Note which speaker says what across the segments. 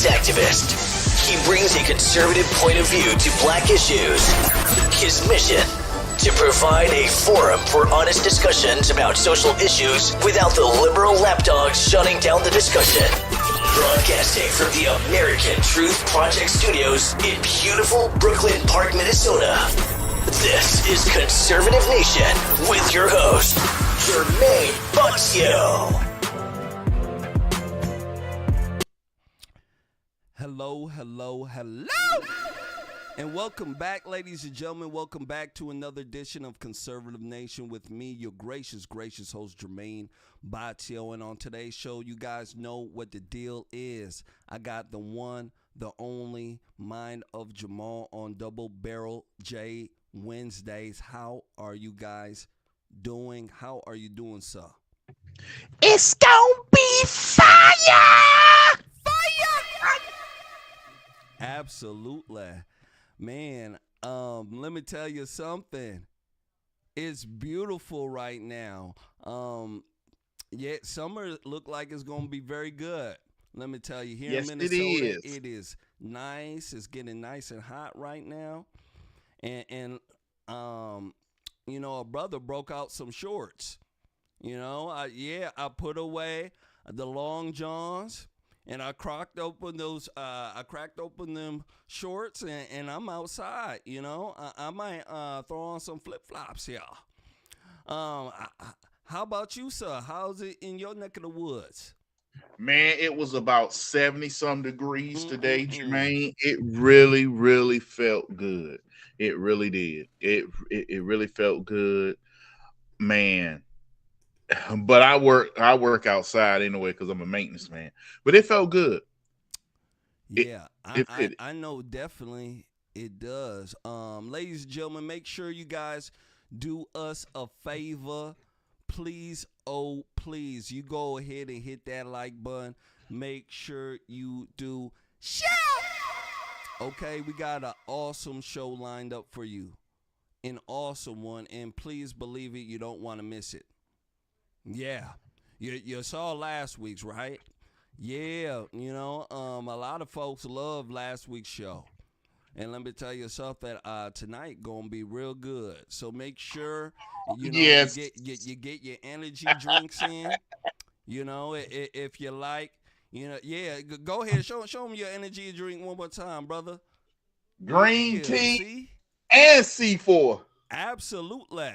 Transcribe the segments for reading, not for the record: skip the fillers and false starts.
Speaker 1: rights activist. He brings a conservative point of view to black issues. His mission: to provide a forum for honest discussions about social issues without the liberal lapdogs shutting down the discussion. Broadcasting from the American Truth Project Studios in beautiful Brooklyn Park, Minnesota. This is Conservative Nation with your host, Jermain Botsio.
Speaker 2: Hello. And welcome back, ladies and gentlemen. Welcome back to another edition of Conservative Nation with me, your gracious host, Jermain Botsio. And on today's show, you guys know what the deal is. I got the one, the only mind of Jamal on Double Barrel J Wednesdays. How are you guys doing? How are you doing, sir?
Speaker 3: It's gonna be fire!
Speaker 2: Absolutely. Man, let me tell you something. It's beautiful right now. Yeah, summer look like it's gonna be very good. Let me tell you, here in Minnesota, it is nice. It's getting nice and hot right now. And you know, a brother broke out some shorts. You know, I put away the long johns. And I cracked open them shorts, and I'm outside. You know, I might throw on some flip flops here. How about you, sir? How's it in your neck of the woods?
Speaker 3: Man, it was about 70 some degrees today, Jermain. It really felt good. It really did. It really felt good, man. But I work outside anyway because I'm a maintenance man. But it felt good.
Speaker 2: Yeah, I know definitely it does. Ladies and gentlemen, make sure you guys do us a favor. Please, oh please, you go ahead and hit that like button. Make sure you do share. Okay, we got an awesome show lined up for you. An awesome one, and please believe it, you don't want to miss it. Yeah, you saw last week's, right? Yeah, you know, a lot of folks love last week's show. And let me tell you something, tonight gonna be real good. So make sure, you know,
Speaker 3: Yes.
Speaker 2: you get your energy drinks in. You know, if you like, you know, yeah, go ahead, show them your energy drink one more time, brother.
Speaker 3: Green
Speaker 2: Yeah,
Speaker 3: tea
Speaker 2: see?
Speaker 3: and C4.
Speaker 2: Absolutely.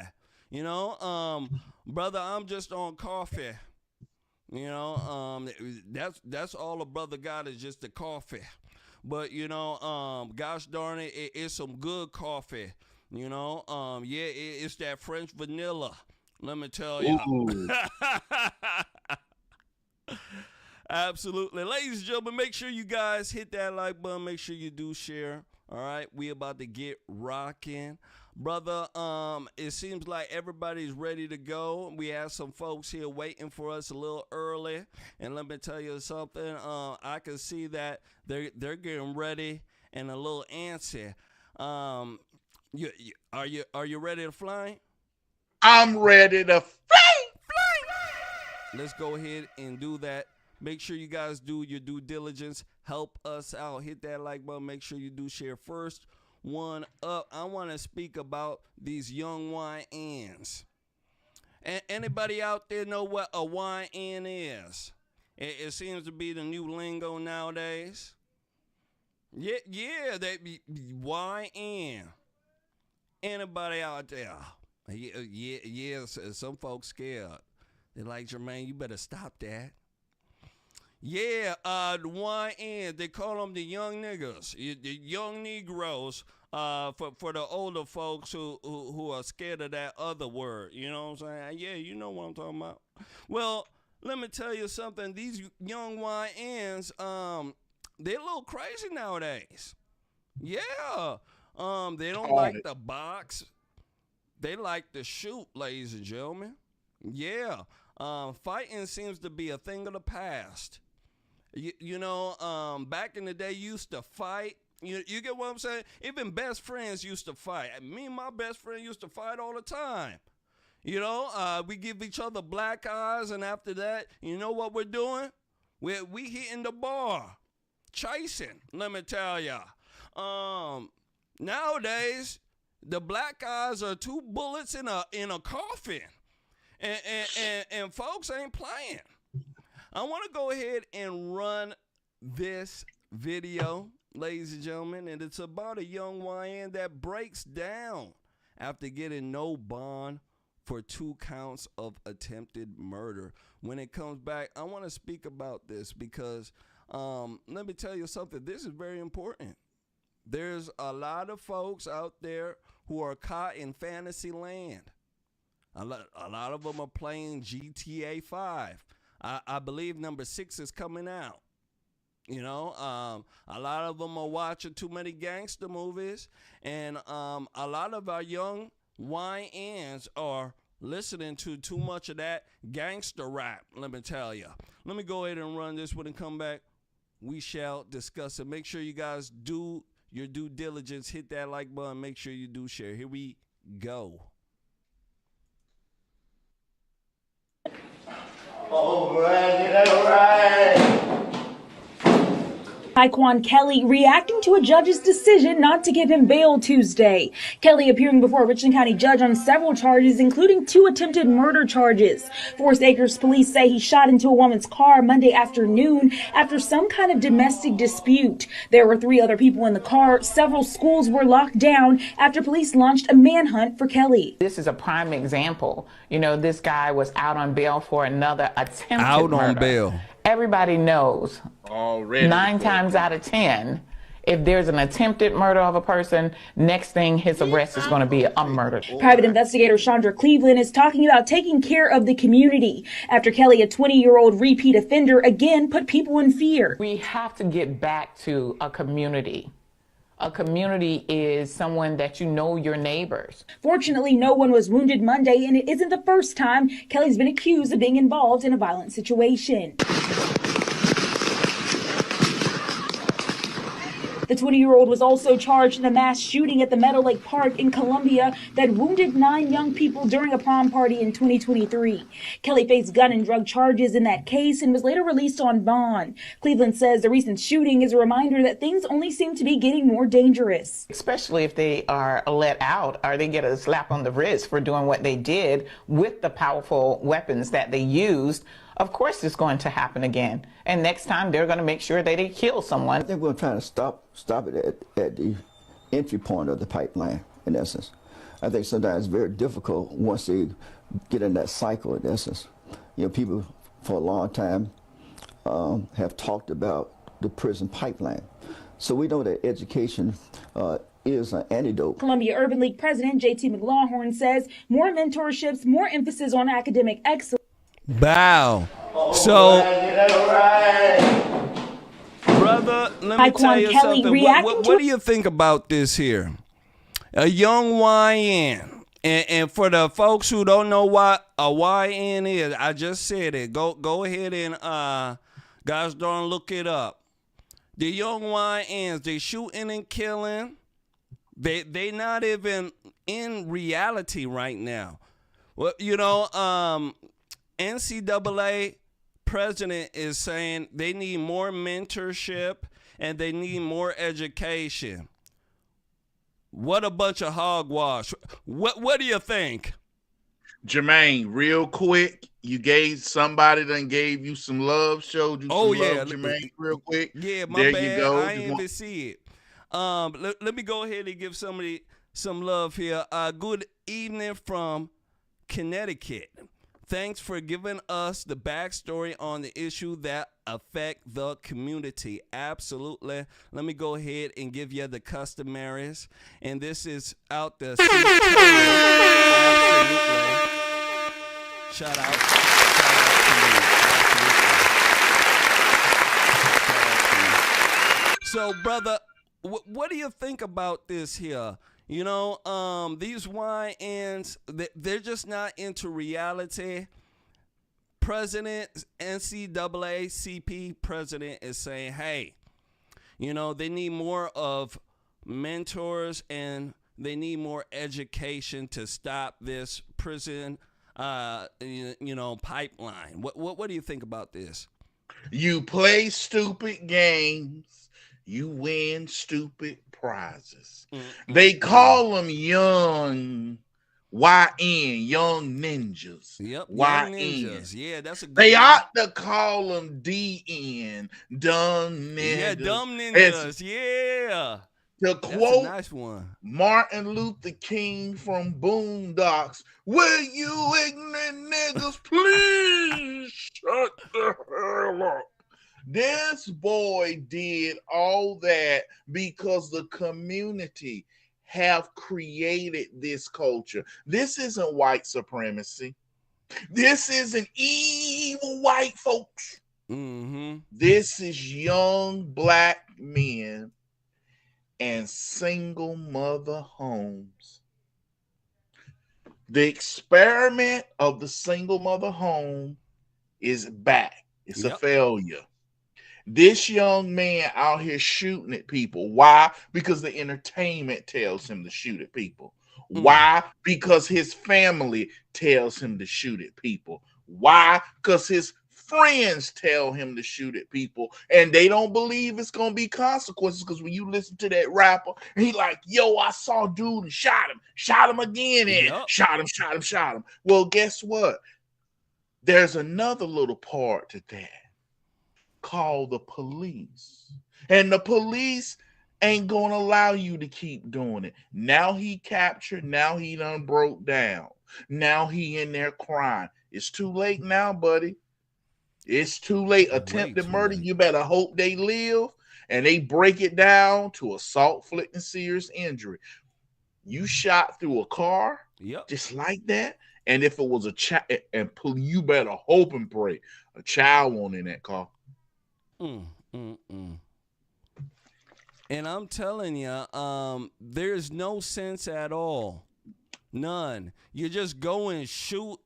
Speaker 2: You know, brother, I'm just on coffee. You know, that's all a brother got is just the coffee. But you know, gosh darn it, it's some good coffee. You know, yeah, it's that French vanilla. Let me tell you. Absolutely, ladies and gentlemen, make sure you guys hit that like button. Make sure you do share. All right, we about to get rocking. Brother, it seems like everybody's ready to go. We have some folks here waiting for us a little early. And let me tell you something. I can see that they're getting ready and a little antsy. Are you ready to fly?
Speaker 3: I'm ready to fly.
Speaker 2: Let's go ahead and do that. Make sure you guys do your due diligence. Help us out. Hit that like button. Make sure you do share first. One up. I want to speak about these young YNs. Anybody out there know what a YN is? It seems to be the new lingo nowadays. Yeah, that be YN. Anybody out there? Yeah, some folks scared. They're like, Jermain, you better stop that. Yeah, the YN, they call them the young niggas, the young Negroes, for the older folks who are scared of that other word. You know what I'm saying? Yeah, you know what I'm talking about. Well, let me tell you something. These young YNs, they're a little crazy nowadays. Yeah, they don't like the box. They like to shoot, ladies and gentlemen. Yeah, fighting seems to be a thing of the past. You know, back in the day, you used to fight. You get what I'm saying? Even best friends used to fight. Me and my best friend used to fight all the time. You know, we give each other black eyes, and after that, you know what we're doing? We hitting the bar. chasing. Let me tell ya. Nowadays, the black guys are 2 bullets in a coffin, and folks ain't playing. I want to go ahead and run this video, ladies and gentlemen, and it's about a young YN that breaks down after getting no bond for 2 counts of attempted murder. When it comes back, I want to speak about this because let me tell you something. This is very important. There's a lot of folks out there who are caught in fantasy land. A lot of them are playing GTA 5. I believe number 6 is coming out. You know, a lot of them are watching too many gangster movies, and a lot of our young YNs are listening to too much of that gangster rap, let me tell you. Let me go ahead and run this one and come back. We shall discuss it. Make sure you guys do your due diligence. Hit that like button. Make sure you do share. Here we go.
Speaker 4: All right.
Speaker 5: Taekwon Kelly reacting to a judge's decision not to give him bail Tuesday. Kelly appearing before a Richland County judge on several charges, including 2 attempted murder charges. Forest Acres police say he shot into a woman's car Monday afternoon after some kind of domestic dispute. There were 3 other people in the car. Several schools were locked down after police launched a manhunt for Kelly.
Speaker 6: This is a prime example. You know, this guy was out on bail for another attempted murder.
Speaker 2: Out on bail.
Speaker 6: Everybody knows
Speaker 3: already
Speaker 6: 9 times out of 10, if there's an attempted murder of a person, next thing his arrest is going to be a murder.
Speaker 5: Private investigator Chandra Cleveland is talking about taking care of the community after Kelly, a 20-year-old repeat offender, again put people in fear.
Speaker 6: We have to get back to a community. A community is someone that you know your neighbors.
Speaker 5: Fortunately, no one was wounded Monday, and it isn't the first time Kelly's been accused of being involved in a violent situation. The 20-year-old was also charged in a mass shooting at the Meadow Lake Park in Columbia that wounded 9 young people during a prom party in 2023. Kelly faced gun and drug charges in that case and was later released on bond. Cleveland says the recent shooting is a reminder that things only seem to be getting more dangerous.
Speaker 6: Especially if they are let out or they get a slap on the wrist for doing what they did with the powerful weapons that they used. Of course it's going to happen again. And next time they're going to make sure that they kill someone.
Speaker 4: I think we're trying to stop it at the entry point of the pipeline, in essence. I think sometimes it's very difficult once they get in that cycle, in essence. You know, people for a long time have talked about the prison pipeline. So we know that education is an antidote.
Speaker 5: Columbia Urban League President J.T. McLawhorn says more mentorships, more emphasis on academic excellence.
Speaker 2: Bow. So, brother, let me tell you something. What do you think about this here? A young YN. And for the folks who don't know what a YN is, I just said it. Go ahead and, guys, don't look it up. The young YNs, they shooting and killing. They not even in reality right now. Well, you know, NCAA president is saying they need more mentorship and they need more education. What a bunch of hogwash. What do you think?
Speaker 3: Jermain, real quick, you gave somebody that gave you some love, showed you some love, Jermain, real quick.
Speaker 2: Yeah, my
Speaker 3: there
Speaker 2: bad.
Speaker 3: You go.
Speaker 2: I ain't even see it. Let me go ahead and give somebody some love here. Good evening from Connecticut. Thanks for giving us the backstory on the issue that affect the community. Absolutely. Let me go ahead and give you the customaries. And this is out the Absolutely. Shout out to you. So, brother, what do you think about this here? You know, these YNs, they're just not into reality. President, NCAA president is saying, hey, you know, they need more of mentors and they need more education to stop this prison, you know, pipeline. What do you think about this?
Speaker 3: You play stupid games, you win stupid prizes. They call them young YN, young ninjas.
Speaker 2: Yep, young
Speaker 3: YN.
Speaker 2: ninjas. Yeah, that's a good
Speaker 3: They
Speaker 2: one.
Speaker 3: ought to call them DN, dumb niggas.
Speaker 2: Yeah, dumb ninjas. Yeah.
Speaker 3: To
Speaker 2: That's a
Speaker 3: quote
Speaker 2: nice one.
Speaker 3: Martin Luther King from Boondocks, will you ignorant niggas please shut the hell up? This boy did all that because the community have created this culture. This isn't white supremacy. This isn't evil white folks. This is young black men and single mother homes. The experiment of the single mother home is back. It's a failure. This young man out here shooting at people. Why? Because the entertainment tells him to shoot at people. Why? Because his family tells him to shoot at people. Why? Because his friends tell him to shoot at people, and they don't believe it's gonna be consequences. Because when you listen to that rapper, and he like, yo, I saw dude and shot him again, and shot him. Well, guess what? There's another little part to that called the police, and the police ain't gonna allow you to keep doing it. Now he captured, now he done broke down, now he in there crying. It's too late now, buddy. It's too late. Attempted murder, you better hope they live, and they break it down to assault, inflicting serious injury. You shot through a car, just like that, and if it was a child, and you better hope and pray a child won't in that car.
Speaker 2: And I'm telling you, there's no sense at all. None. You just go and shoot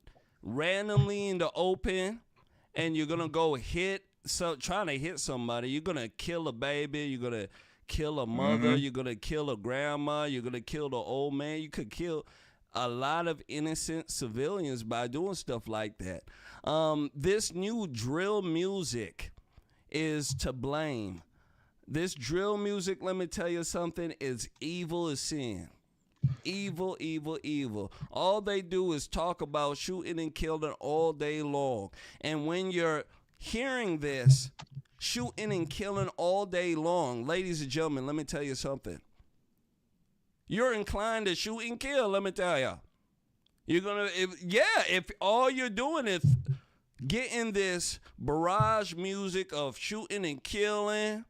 Speaker 2: randomly in the open, and you're going to go trying to hit somebody. You're going to kill a baby. You're going to kill a mother. You're going to kill a grandma. You're going to kill the old man. You could kill a lot of innocent civilians by doing stuff like that. This new drill music is to blame. This drill music, let me tell you something, is evil as sin. Evil, evil, evil. All they do is talk about shooting and killing all day long. And when you're hearing this, shooting and killing all day long, ladies and gentlemen, let me tell you something. You're inclined to shoot and kill, let me tell you. If all you're doing is getting this barrage music of shooting and killing,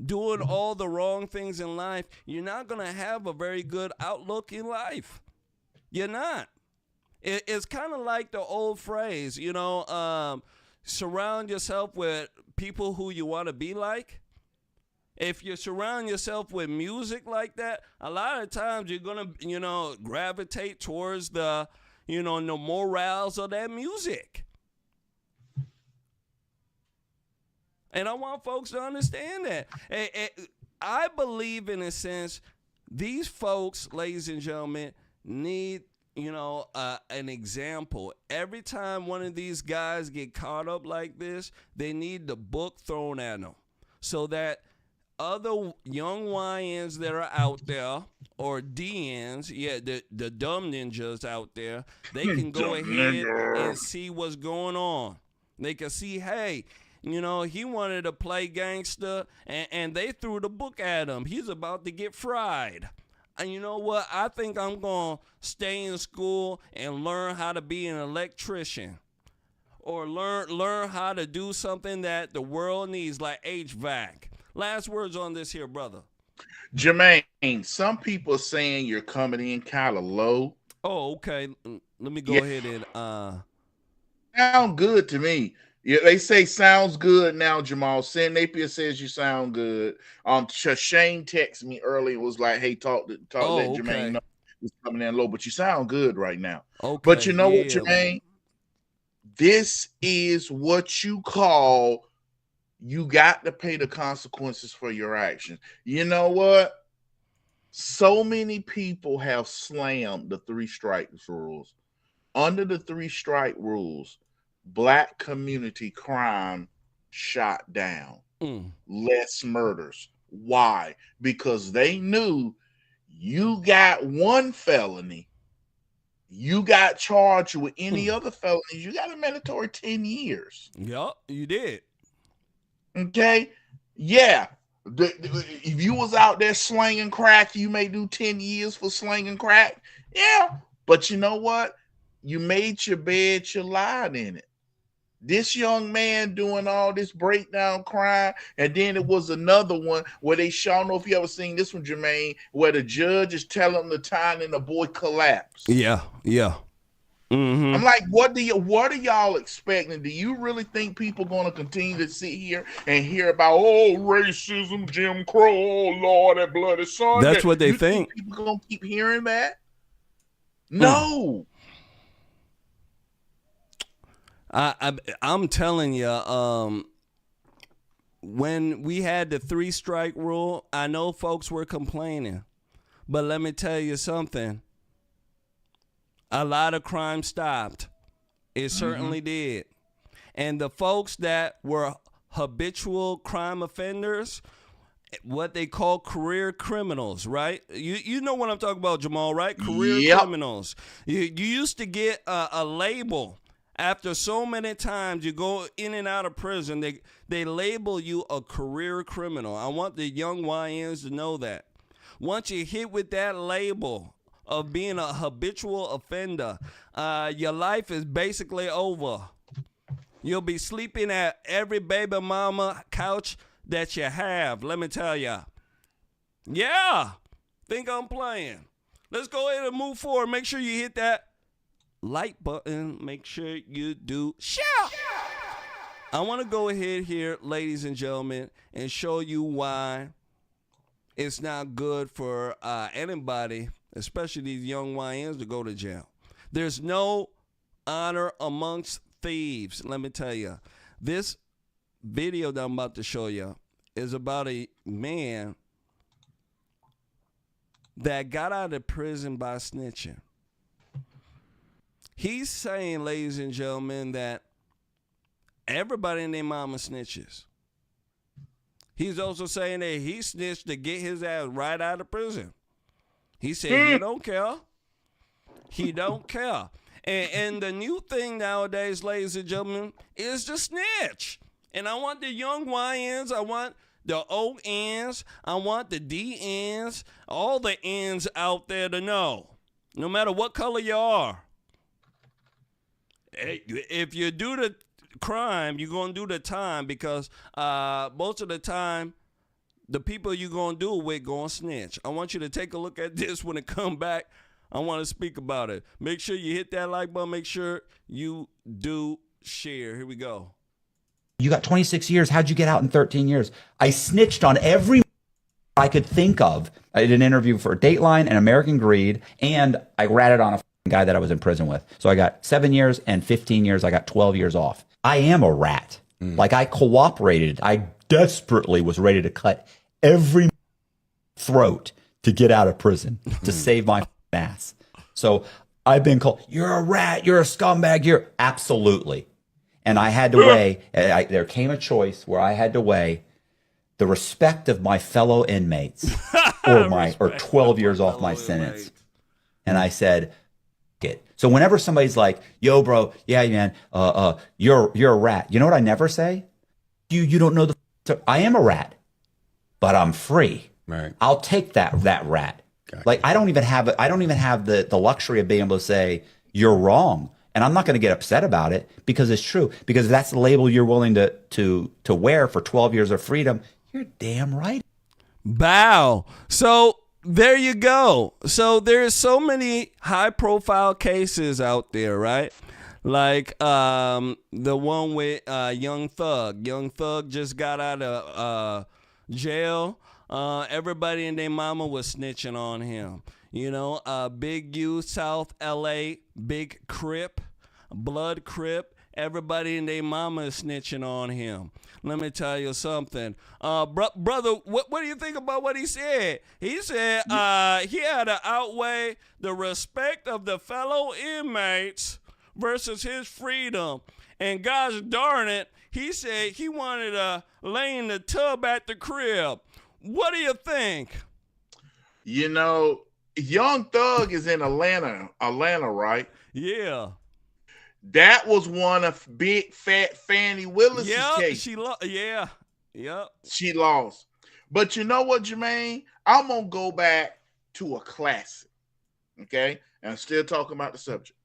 Speaker 2: doing all the wrong things in life, you're not going to have a very good outlook in life. You're not. It's kind of like the old phrase, surround yourself with people who you want to be like. If you surround yourself with music like that, a lot of times you're going to, gravitate towards the morals of that music. And I want folks to understand that. I believe, in a sense, these folks, ladies and gentlemen, need, an example. Every time one of these guys get caught up like this, they need the book thrown at them so that other young YNs that are out there, or DNs, the dumb ninjas out there, they can go ahead and see what's going on. They can see, hey, he wanted to play gangster, and they threw the book at him. He's about to get fried. And you know what? I think I'm going to stay in school and learn how to be an electrician, or learn how to do something that the world needs, like HVAC. Last words on this here, brother.
Speaker 3: Jermain, some people are saying you're coming in kind of low.
Speaker 2: Oh, okay. Let me go ahead and
Speaker 3: sound good to me. Yeah, they say sounds good now, Jamal. Sam Napier says you sound good. Shane texted me earlier, was like, hey, let Jermain know he's coming in low, but you sound good right now.
Speaker 2: Okay.
Speaker 3: But you know what, Jermain? This is what you call, you got to pay the consequences for your actions. You know what? So many people have slammed the 3 strikes rules. Under the 3 strike rules, Black community crime shot down. Less murders. Why? Because they knew you got one felony, you got charged with any other felonies, you got a mandatory 10 years.
Speaker 2: Yup, you did.
Speaker 3: Okay? Yeah. If you was out there slanging crack, you may do 10 years for slanging crack. Yeah. But you know what? You made your bed, you lied in it. This young man doing all this breakdown crime, and then it was another one where they show, I don't know if you ever seen this one, Jermaine, where the judge is telling him the time and the boy collapsed.
Speaker 2: Yeah.
Speaker 3: I'm like, what are y'all expecting? Do you really think people going to continue to sit here and hear about racism, Jim Crow, oh Lord, that bloody son?
Speaker 2: That's what they think.
Speaker 3: People going to keep hearing that? No.
Speaker 2: I'm telling you, when we had the 3-strike rule, I know folks were complaining, but let me tell you something. A lot of crime stopped. It certainly did. And the folks that were habitual crime offenders, what they call career criminals, right? You know what I'm talking about, Jamal, right? Career criminals. You used to get a label. After so many times you go in and out of prison, they label you a career criminal. I want the young YNs to know that. Once you hit with that label of being a habitual offender, your life is basically over. You'll be sleeping at every baby mama couch that you have, let me tell you. Yeah, think I'm playing. Let's go ahead and move forward. Make sure you hit that like button. Make sure you do share. I want to go ahead here, ladies and gentlemen, and show you why it's not good for anybody, especially these young YNs, to go to jail. There's no honor amongst thieves. Let me tell you, this video that I'm about to show you is about a man that got out of prison by snitching. He's saying, ladies and gentlemen, that everybody and their mama snitches. He's also saying that he snitched to get his ass right out of prison. He said he don't care. He don't care. And the new thing nowadays, ladies and gentlemen, is to snitch. And I want the young YNs, I want the ONs, I want the DNs, all the N's out there to know, no matter what color you are. If you do the crime, you're going to do the time, because most of the time, the people you're going to do it with going to snitch. I want you to take a look at this when it come back. I want to speak about it. Make sure you hit that like button. Make sure you do share. Here we go.
Speaker 7: You got 26 years. How'd you get out in 13 years? I snitched on every I could think of. I did an interview for Dateline and American Greed, and I ratted on a guy that I was in prison with. So I got 7 years and 15 years. I got 12 years off. I am a rat. Like, I cooperated. I desperately was ready to cut every throat to get out of prison, to save my ass. So I've been called, you're a rat, you're a scumbag, you're absolutely. And I had to weigh, there came a choice where I had to weigh the respect of my fellow inmates or 12 years off my sentence. And I said, it. So whenever somebody's like, yo, bro, yeah, man, you're a rat. You know what I never say? You don't know I am a rat, but I'm free.
Speaker 8: Right.
Speaker 7: I'll take that rat. Gotcha. Like, I don't even have the luxury of being able to say you're wrong. And I'm not going to get upset about it, because it's true. Because if that's the label you're willing to wear for 12 years of freedom, you're damn right.
Speaker 2: Bow. So there you go. So there's so many high profile cases out there, right? Like the one with Young Thug. Young Thug just got out of jail. Everybody and their mama was snitching on him. You know, Big U, South LA, Big Crip, Blood Crip. Everybody and their mama is snitching on him. Let me tell you something. Brother, what do you think about what he said? He said he had to outweigh the respect of the fellow inmates versus his freedom. And gosh darn it, he said he wanted to lay in the tub at the crib. What do you think?
Speaker 3: You know, Young Thug is in Atlanta, right?
Speaker 2: Yeah.
Speaker 3: That was one of Big Fat Fannie Willis's case.
Speaker 2: Yeah. Yep.
Speaker 3: She lost. But you know what, Jermaine? I'm going to go back to a classic, okay? And I'm still talking about the subject.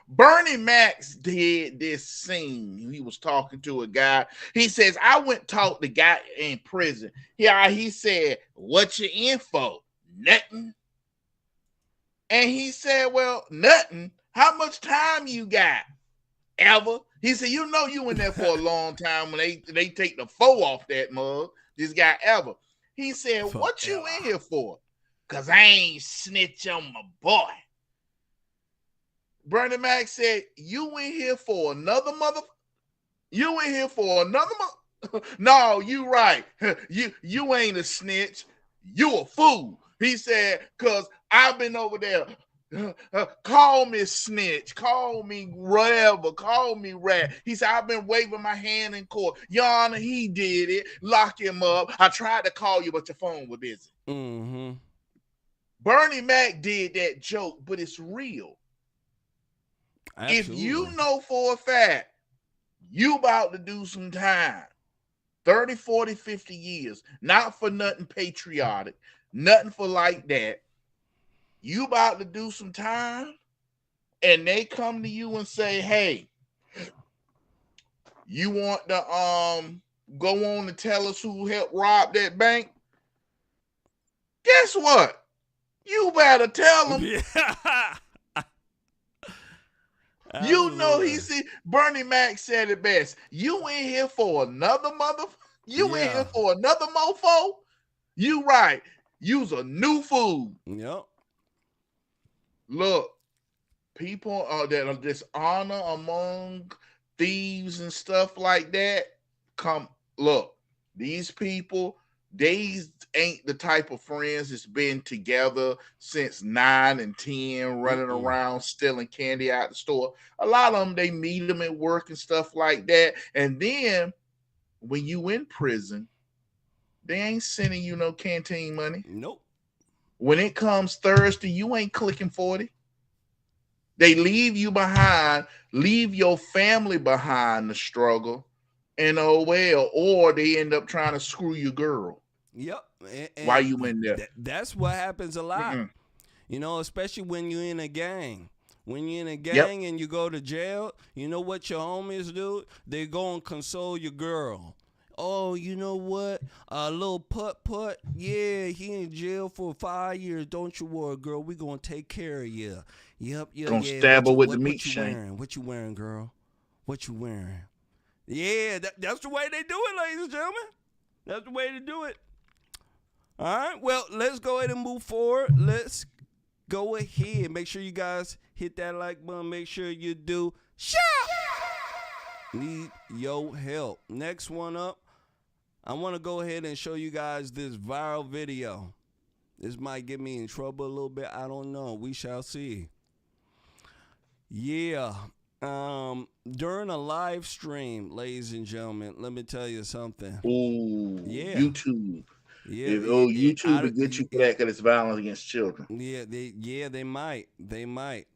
Speaker 3: Bernie Mac did this scene. He was talking to a guy. He says, I went and talked to the guy in prison. He said, what you in for? Nothing. And he said, well, nothing. How much time you got? Ever? He said, you know you in there for a long time when they take the 4 off that mug. This guy ever. He said, what you in here for? Because I ain't snitch on my boy. Bernie Mac said, you in here for another mother? You in here for another mother? No, you right. You ain't a snitch. You a fool. He said, because I've been over there. Call me snitch, call me whatever, call me rat. He said, I've been waving my hand in court. Your Honor, he did it. Lock him up. I tried to call you, but your phone was busy.
Speaker 2: Mm-hmm.
Speaker 3: Bernie Mac did that joke, but it's real. Absolutely. If you know for a fact you about to do some time, 30, 40, 50 years, not for nothing patriotic, nothing for like that, you about to do some time, and they come to you and say, hey, you want to go on and tell us who helped rob that bank? Guess what? You better tell them. Yeah. You know, he said, Bernie Mac said it best. You in here for another in here for another mofo? You right. You's a new fool.
Speaker 2: Yep.
Speaker 3: Look, people that are dishonor among thieves and stuff like that, look, these people, they ain't the type of friends that's been together since 9 and 10, running around stealing candy out the store. A lot of them, they meet them at work and stuff like that. And then when you in prison, they ain't sending you no canteen money.
Speaker 2: Nope.
Speaker 3: When it comes Thursday, you ain't clicking 40. They leave you behind, leave your family behind the struggle, and or they end up trying to screw your girl.
Speaker 2: Yep. And
Speaker 3: while you in there.
Speaker 2: That's what happens a lot. You know, especially when you're in a gang. When you're in a gang and you go to jail, you know what your homies do? They go and console your girl. Oh, you know what? A little putt. Yeah, he in jail for 5 years. Don't you worry, girl. We gonna take care of you. Yep.
Speaker 3: Gonna stab her with the meat shank.
Speaker 2: What you wearing, girl? What you wearing? Yeah, that's the way they do it, ladies and gentlemen. That's the way to do it. All right. Well, let's go ahead and move forward. Let's go ahead. Make sure you guys hit that like button. Make sure you do. Shout! Need your help. Next one up. I want to go ahead and show you guys this viral video. This might get me in trouble a little bit. I don't know. We shall see. Yeah. During a live stream, ladies and gentlemen, let me tell you something.
Speaker 3: Ooh,
Speaker 2: yeah.
Speaker 3: YouTube.
Speaker 2: Yeah.
Speaker 3: YouTube will get you for that because it's violence against children.
Speaker 2: Yeah, they might. They might.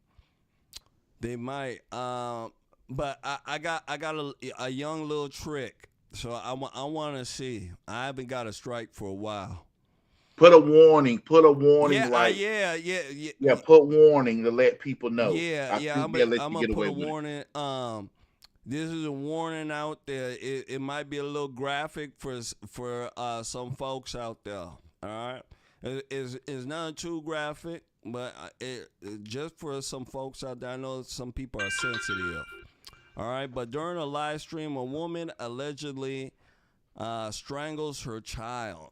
Speaker 2: But I got a young little trick. So I want to see. I haven't got a strike for a while.
Speaker 3: Put a warning.
Speaker 2: Yeah.
Speaker 3: Put warning to let people know.
Speaker 2: I'm gonna put a warning. This is a warning out there. It might be a little graphic for some folks out there. All right, it's not too graphic, but it just for some folks out there. I know some people are sensitive. All right, but during a live stream, a woman allegedly strangles her child,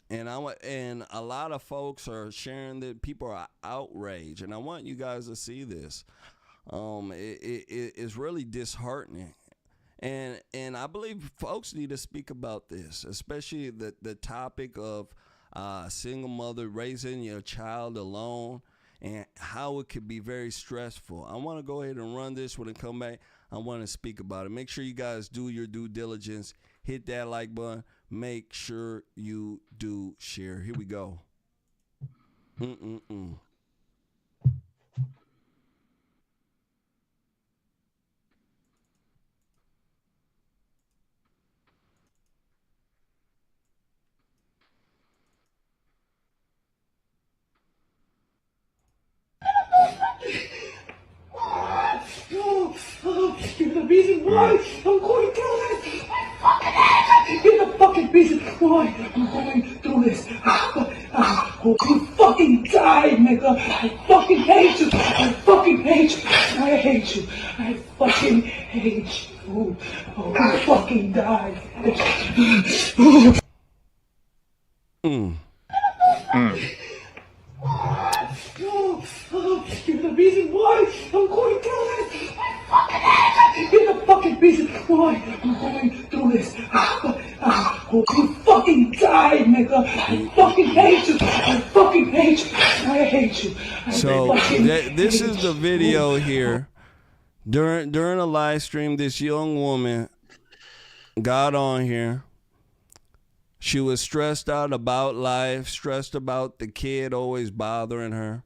Speaker 2: and a lot of folks are sharing that. People are outraged, and I want you guys to see this. It's really disheartening, and I believe folks need to speak about this, especially the topic of single mother raising your child alone. And how it could be very stressful. I want to go ahead and run this when it come back. I want to speak about it. Make sure you guys do your due diligence. Hit that like button. Make sure you do share. Here we go.
Speaker 8: You're the reason why I'm going through this. I fucking hate it. You're the fucking reason why I'm going through this. You fucking die, nigga. I fucking hate you. I fucking hate you. I hate you. I fucking hate you. Oh, you fucking die. You're the reason why I'm going through this. I fucking hate it. You're the fucking reason why I'm going through this. You fucking die, nigga. I fucking hate you. I fucking hate you. I hate you.
Speaker 2: So this is the video here. During a live stream, this young woman got on here. She was stressed out about life, stressed about the kid always bothering her.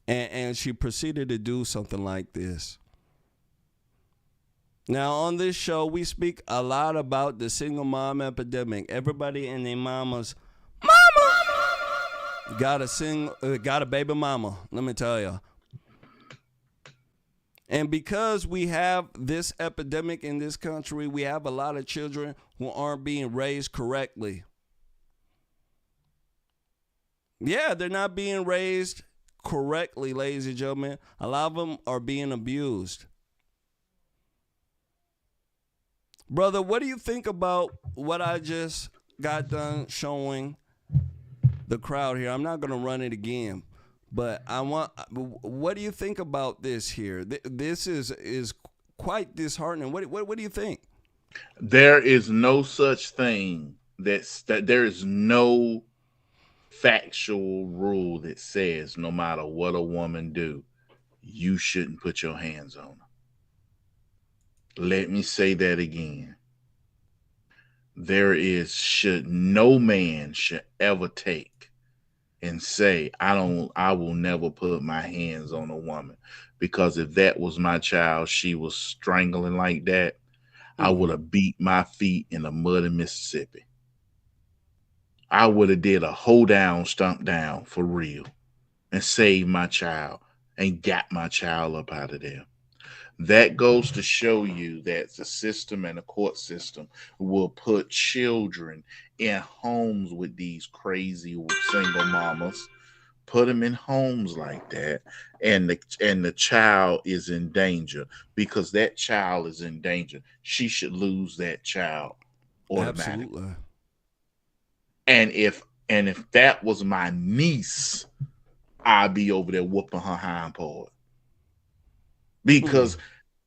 Speaker 2: And she proceeded to do something like this. Now, on this show, we speak a lot about the single mom epidemic. Everybody and their mama's mama got a baby mama, let me tell you. And because we have this epidemic in this country, we have a lot of children who aren't being raised correctly. Yeah, they're not being raised correctly, ladies and gentlemen. A lot of them are being abused. Brother, what do you think about what I just got done showing the crowd here? I'm not going to run it again, but what do you think about this here? This is quite disheartening. What do you think?
Speaker 3: There is no such thing that there is no factual rule that says no matter what a woman do, you shouldn't put your hands on her. Let me say that again. No man should ever take and say, I will never put my hands on a woman, because if that was my child, she was strangling like that, I would have beat my feet in the mud in Mississippi. I would have did a hold down, stomp down for real and saved my child and got my child up out of there. That goes to show you that the system and the court system will put children in homes with these crazy single mamas, put them in homes like that, and the child is in danger. Because that child is in danger, she should lose that child automatically.
Speaker 2: Absolutely.
Speaker 3: And if that was my niece, I'd be over there whooping her hind part. Because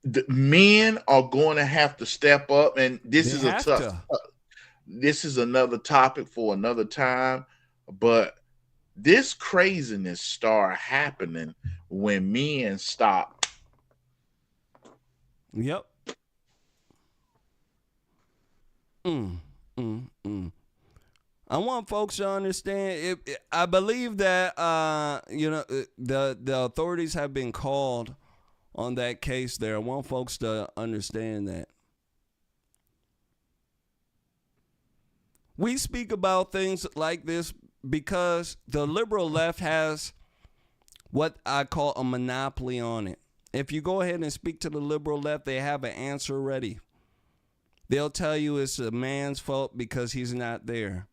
Speaker 3: the men are going to have to step up, and this is another topic for another time. But this craziness start happening when men stop.
Speaker 2: Yep. I want folks to understand. I believe that the authorities have been called on that case there. I want folks to understand that. We speak about things like this because the liberal left has what I call a monopoly on it. If you go ahead and speak to the liberal left, they have an answer ready. They'll tell you it's a man's fault because he's not there.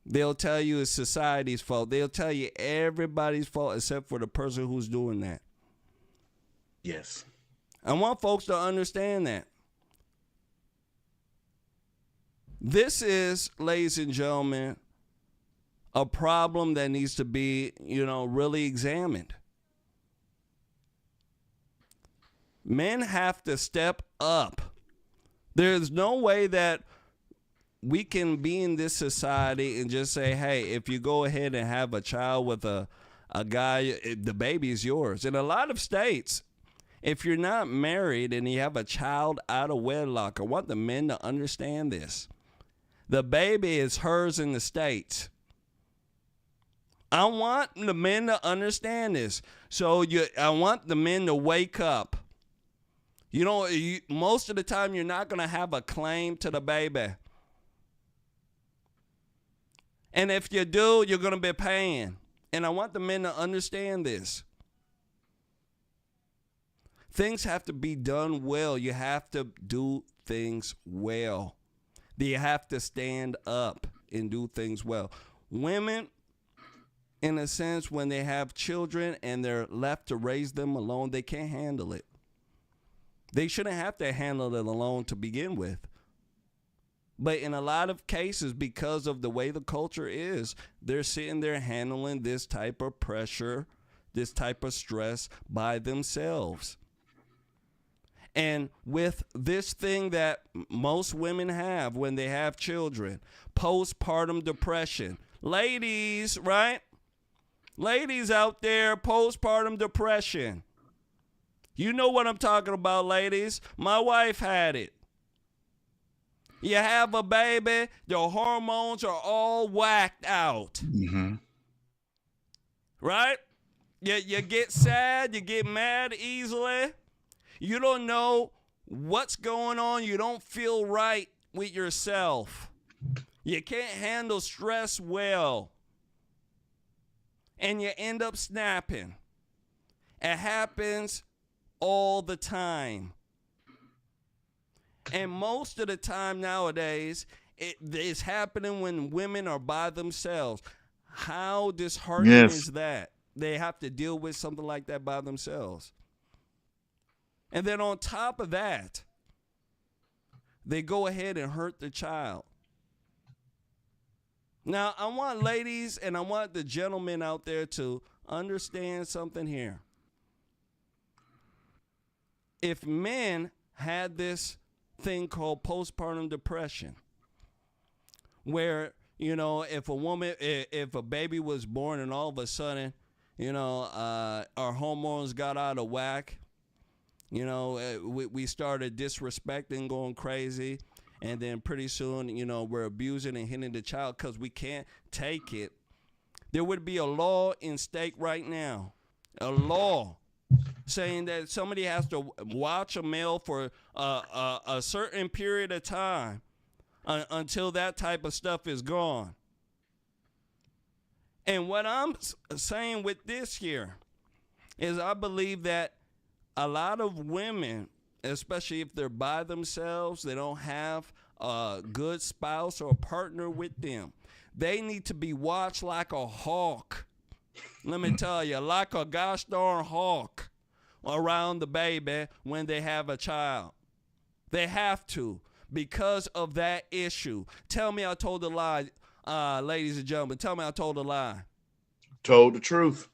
Speaker 2: They'll tell you it's society's fault. They'll tell you everybody's fault except for the person who's doing that.
Speaker 3: Yes.
Speaker 2: I want folks to understand that. This is, ladies and gentlemen, a problem that needs to be, really examined. Men have to step up. There's no way that we can be in this society and just say, hey, if you go ahead and have a child with a guy, the baby is yours. In a lot of states, If you're not married and you have a child out of wedlock, I want the men to understand this. The baby is hers in the States. I want the men to understand this. So I want the men to wake up. You know, most of the time you're not going to have a claim to the baby. And if you do, you're going to be paying. And I want the men to understand this. Things have to be done well. You have to do things well. You have to stand up and do things well. Women, in a sense, when they have children and they're left to raise them alone, they can't handle it. They shouldn't have to handle it alone to begin with. But in a lot of cases, because of the way the culture is, they're sitting there handling this type of pressure, this type of stress by themselves. And with this thing that most women have when they have children, postpartum depression. Ladies, right? Ladies out there, postpartum depression. You know what I'm talking about, ladies. My wife had it. You have a baby, your hormones are all whacked out.
Speaker 3: Mm-hmm.
Speaker 2: Right? You get sad, you get mad easily. You don't know what's going on. You don't feel right with yourself. You can't handle stress well. And you end up snapping. It happens all the time. And most of the time nowadays, it is happening when women are by themselves. How disheartening is that? They have to deal with something like that by themselves. And then on top of that, they go ahead and hurt the child. Now, I want ladies and I want the gentlemen out there to understand something here. If men had this thing called postpartum depression, where, you know, if a baby was born and all of a sudden, you know, our hormones got out of whack, you know, we started disrespecting, going crazy, and then pretty soon, you know, we're abusing and hitting the child because we can't take it. There would be a law in stake right now, a law saying that somebody has to watch a male for a certain period of time until that type of stuff is gone. And what I'm saying with this here is I believe that a lot of women, especially if they're by themselves, they don't have a good spouse or a partner with them, they need to be watched like a hawk. Let me tell you, like a gosh darn hawk around the baby when they have a child. They have to, because of that issue. Tell me I told a lie, ladies and gentlemen. Tell me I told a lie.
Speaker 3: Told the truth.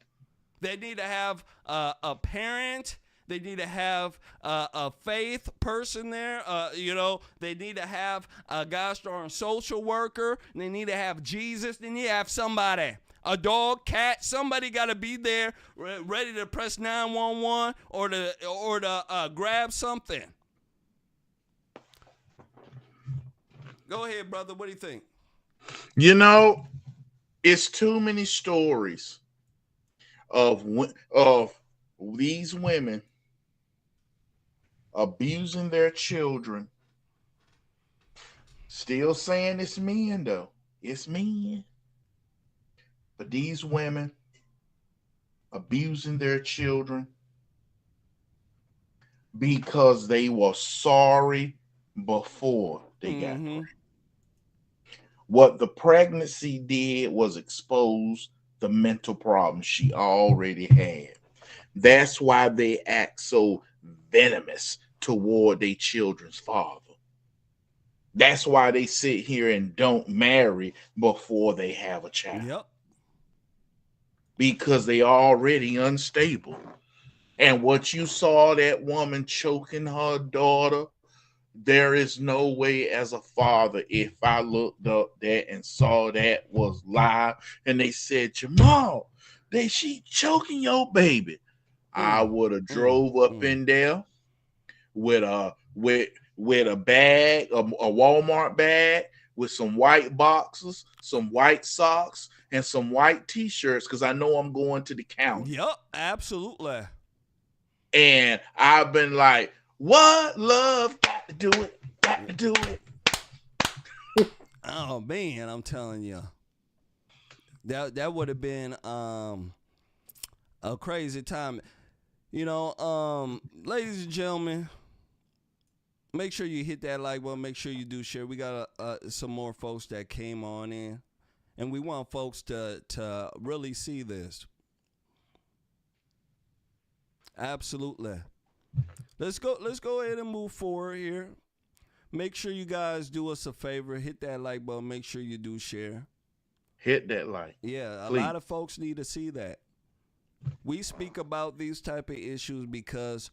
Speaker 2: They need to have a parent. They need to have a faith person there. You know, they need to have a gosh darn social worker. They need to have Jesus. They need to have somebody, a dog, cat. Somebody got to be there, ready to press 911 or to grab something. Go ahead, brother. What do you think?
Speaker 3: You know, it's too many stories of these women abusing their children. Still saying it's men, though. It's men. But these women abusing their children because they were sorry before they got pregnant. What the pregnancy did was expose the mental problems she already had. That's why they act so venomous toward their children's father. That's why they sit here and don't marry before they have a child.
Speaker 2: Yep.
Speaker 3: Because they already unstable. And what you saw, that woman choking her daughter, there is no way as a father, if I looked up that and saw that was live and they said, Jamal, she choking your baby. I would have drove up in there with a bag, a Walmart bag with some white boxes, some white socks, and some white t-shirts because I know I'm going to the county.
Speaker 2: Yup, absolutely.
Speaker 3: And I've been like, what love got to do it? Got to do it.
Speaker 2: Oh man, I'm telling you. That would have been a crazy time. You know, ladies and gentlemen, make sure you hit that like button. Make sure you do share. We got some more folks that came on in, and we want folks to really see this. Absolutely. Let's go ahead and move forward here. Make sure you guys do us a favor. Hit that like button. Make sure you do share.
Speaker 3: Hit that like.
Speaker 2: Yeah,
Speaker 3: please.
Speaker 2: A lot of folks need to see that. We speak about these type of issues because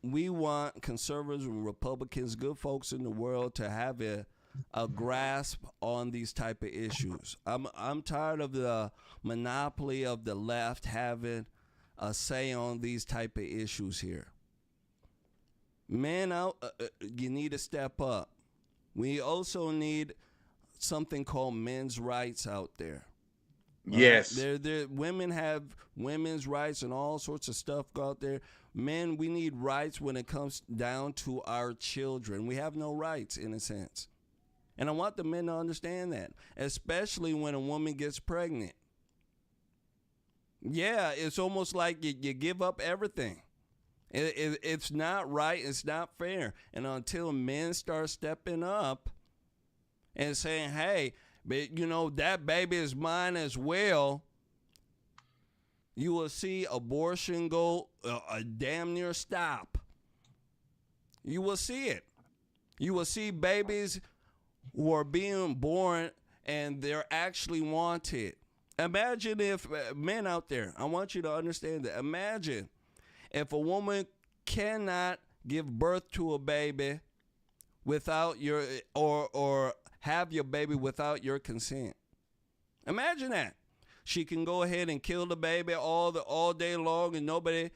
Speaker 2: we want conservatives and Republicans, good folks in the world, to have a grasp on these type of issues. I'm tired of the monopoly of the left having a say on these type of issues here. Men out, you need to step up. We also need something called men's rights out there.
Speaker 3: Yes.
Speaker 2: Women have women's rights and all sorts of stuff out there. Men, we need rights when it comes down to our children. We have no rights in a sense. And I want the men to understand that, especially when a woman gets pregnant. Yeah, it's almost like you give up everything. It's not right. It's not fair. And until men start stepping up and saying, hey, but you know, that baby is mine as well, you will see abortion go a damn near stop. You will see it. You will see babies who are being born and they're actually wanted. Imagine if, men out there, I want you to understand that. Imagine if a woman cannot give birth to a baby without your, or have your baby without your consent. Imagine that. She can go ahead and kill the baby all day long and nobody,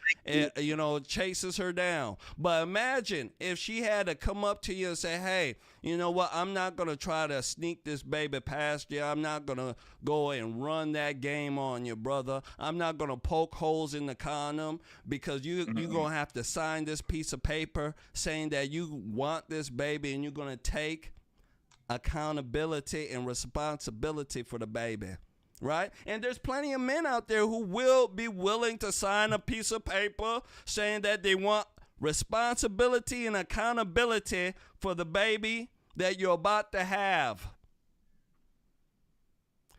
Speaker 2: chases her down. But imagine if she had to come up to you and say, hey, you know what? I'm not going to try to sneak this baby past you. I'm not going to go and run that game on you, brother. I'm not going to poke holes in the condom because you're going to have to sign this piece of paper saying that you want this baby and you're going to take accountability and responsibility for the baby. Right? And there's plenty of men out there who will be willing to sign a piece of paper saying that they want responsibility and accountability for the baby that you're about to have.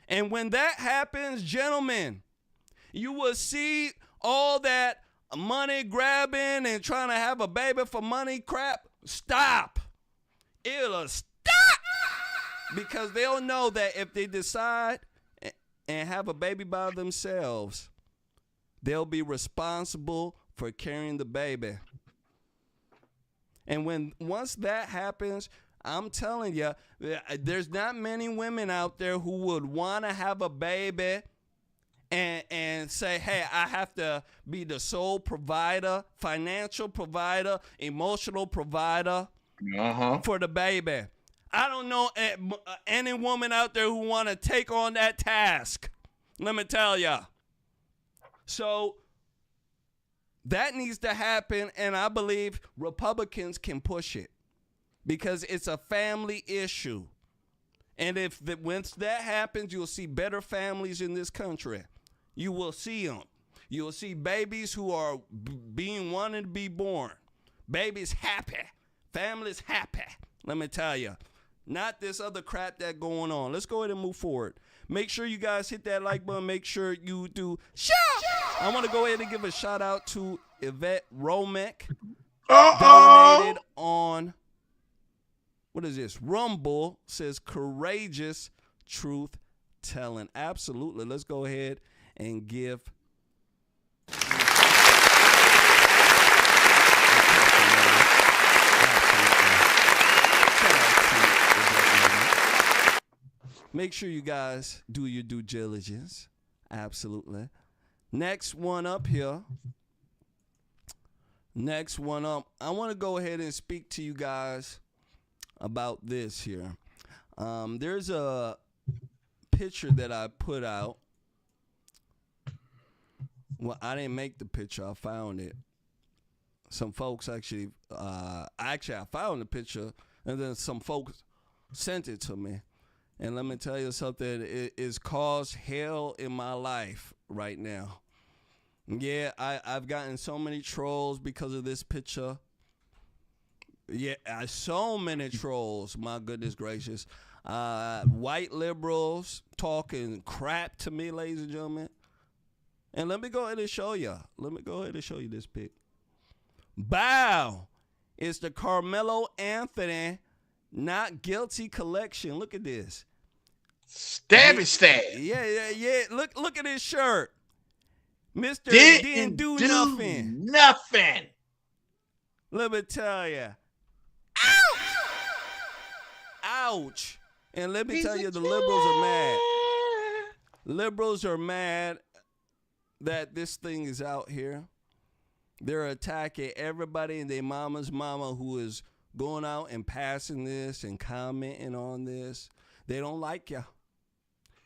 Speaker 2: And when that happens, gentlemen, you will see all that money grabbing and trying to have a baby for money crap stop. It'll stop. Because they'll know that if they decide and have a baby by themselves, they'll be responsible for carrying the baby. And once that happens, I'm telling you, there's not many women out there who would want to have a baby and say, hey, I have to be the sole provider, financial provider, emotional provider for the baby. I don't know any woman out there who want to take on that task. Let me tell you. So that needs to happen, and I believe Republicans can push it because it's a family issue. And once that happens, you'll see better families in this country. You will see them. You will see babies who are being wanted to be born. Babies happy. Families happy. Let me tell you. Not this other crap that going on. Let's go ahead and move forward. Make sure you guys hit that like button. Make sure you do share. I want to go ahead and give a shout out to Yvette Romek. Donated on, what is this? Rumble says courageous truth telling. Absolutely. Let's go ahead and give. Make sure you guys do your due diligence. Absolutely. Next one up here. Next one up. I want to go ahead and speak to you guys about this here. There's a picture that I put out. Well, I didn't make the picture. I found it. Some folks actually, I found the picture, and then some folks sent it to me. And let me tell you something. It has caused hell in my life right now. Yeah, I've gotten so many trolls because of this picture. Yeah, so many trolls. My goodness gracious. White liberals talking crap to me, ladies and gentlemen. And let me go ahead and show you. This pic. Bow. It's the Karmelo Anthony not guilty collection. Look at this.
Speaker 3: Stabby stab.
Speaker 2: Yeah. Look at his shirt. Mr. Didn't do nothing. Let me tell you. Ouch. And let me tell you, the liberals are mad. Liberals are mad that this thing is out here. They're attacking everybody and their mama's mama who is going out and passing this and commenting on this. They don't like you.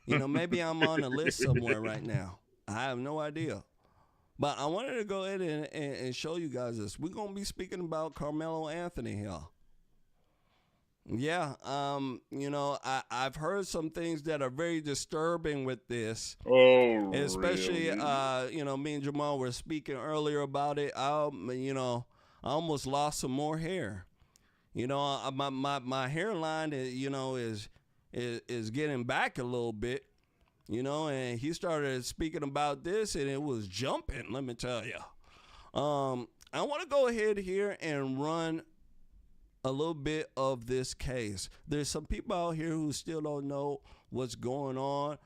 Speaker 2: You know, maybe I'm on a list somewhere right now. I have no idea. But I wanted to go ahead and show you guys this. We're going to be speaking about Karmelo Anthony here. Yeah, you know, I've heard some things that are very disturbing with this.
Speaker 3: Oh,
Speaker 2: especially,
Speaker 3: really?
Speaker 2: You know, me and Jamal were speaking earlier about it. I almost lost some more hair. You know, my hairline, is getting back a little bit. You know, and he started speaking about this, and it was jumping. Let me tell you. I want to go ahead here and run a little bit of this case. There's some people out here who still don't know what's going on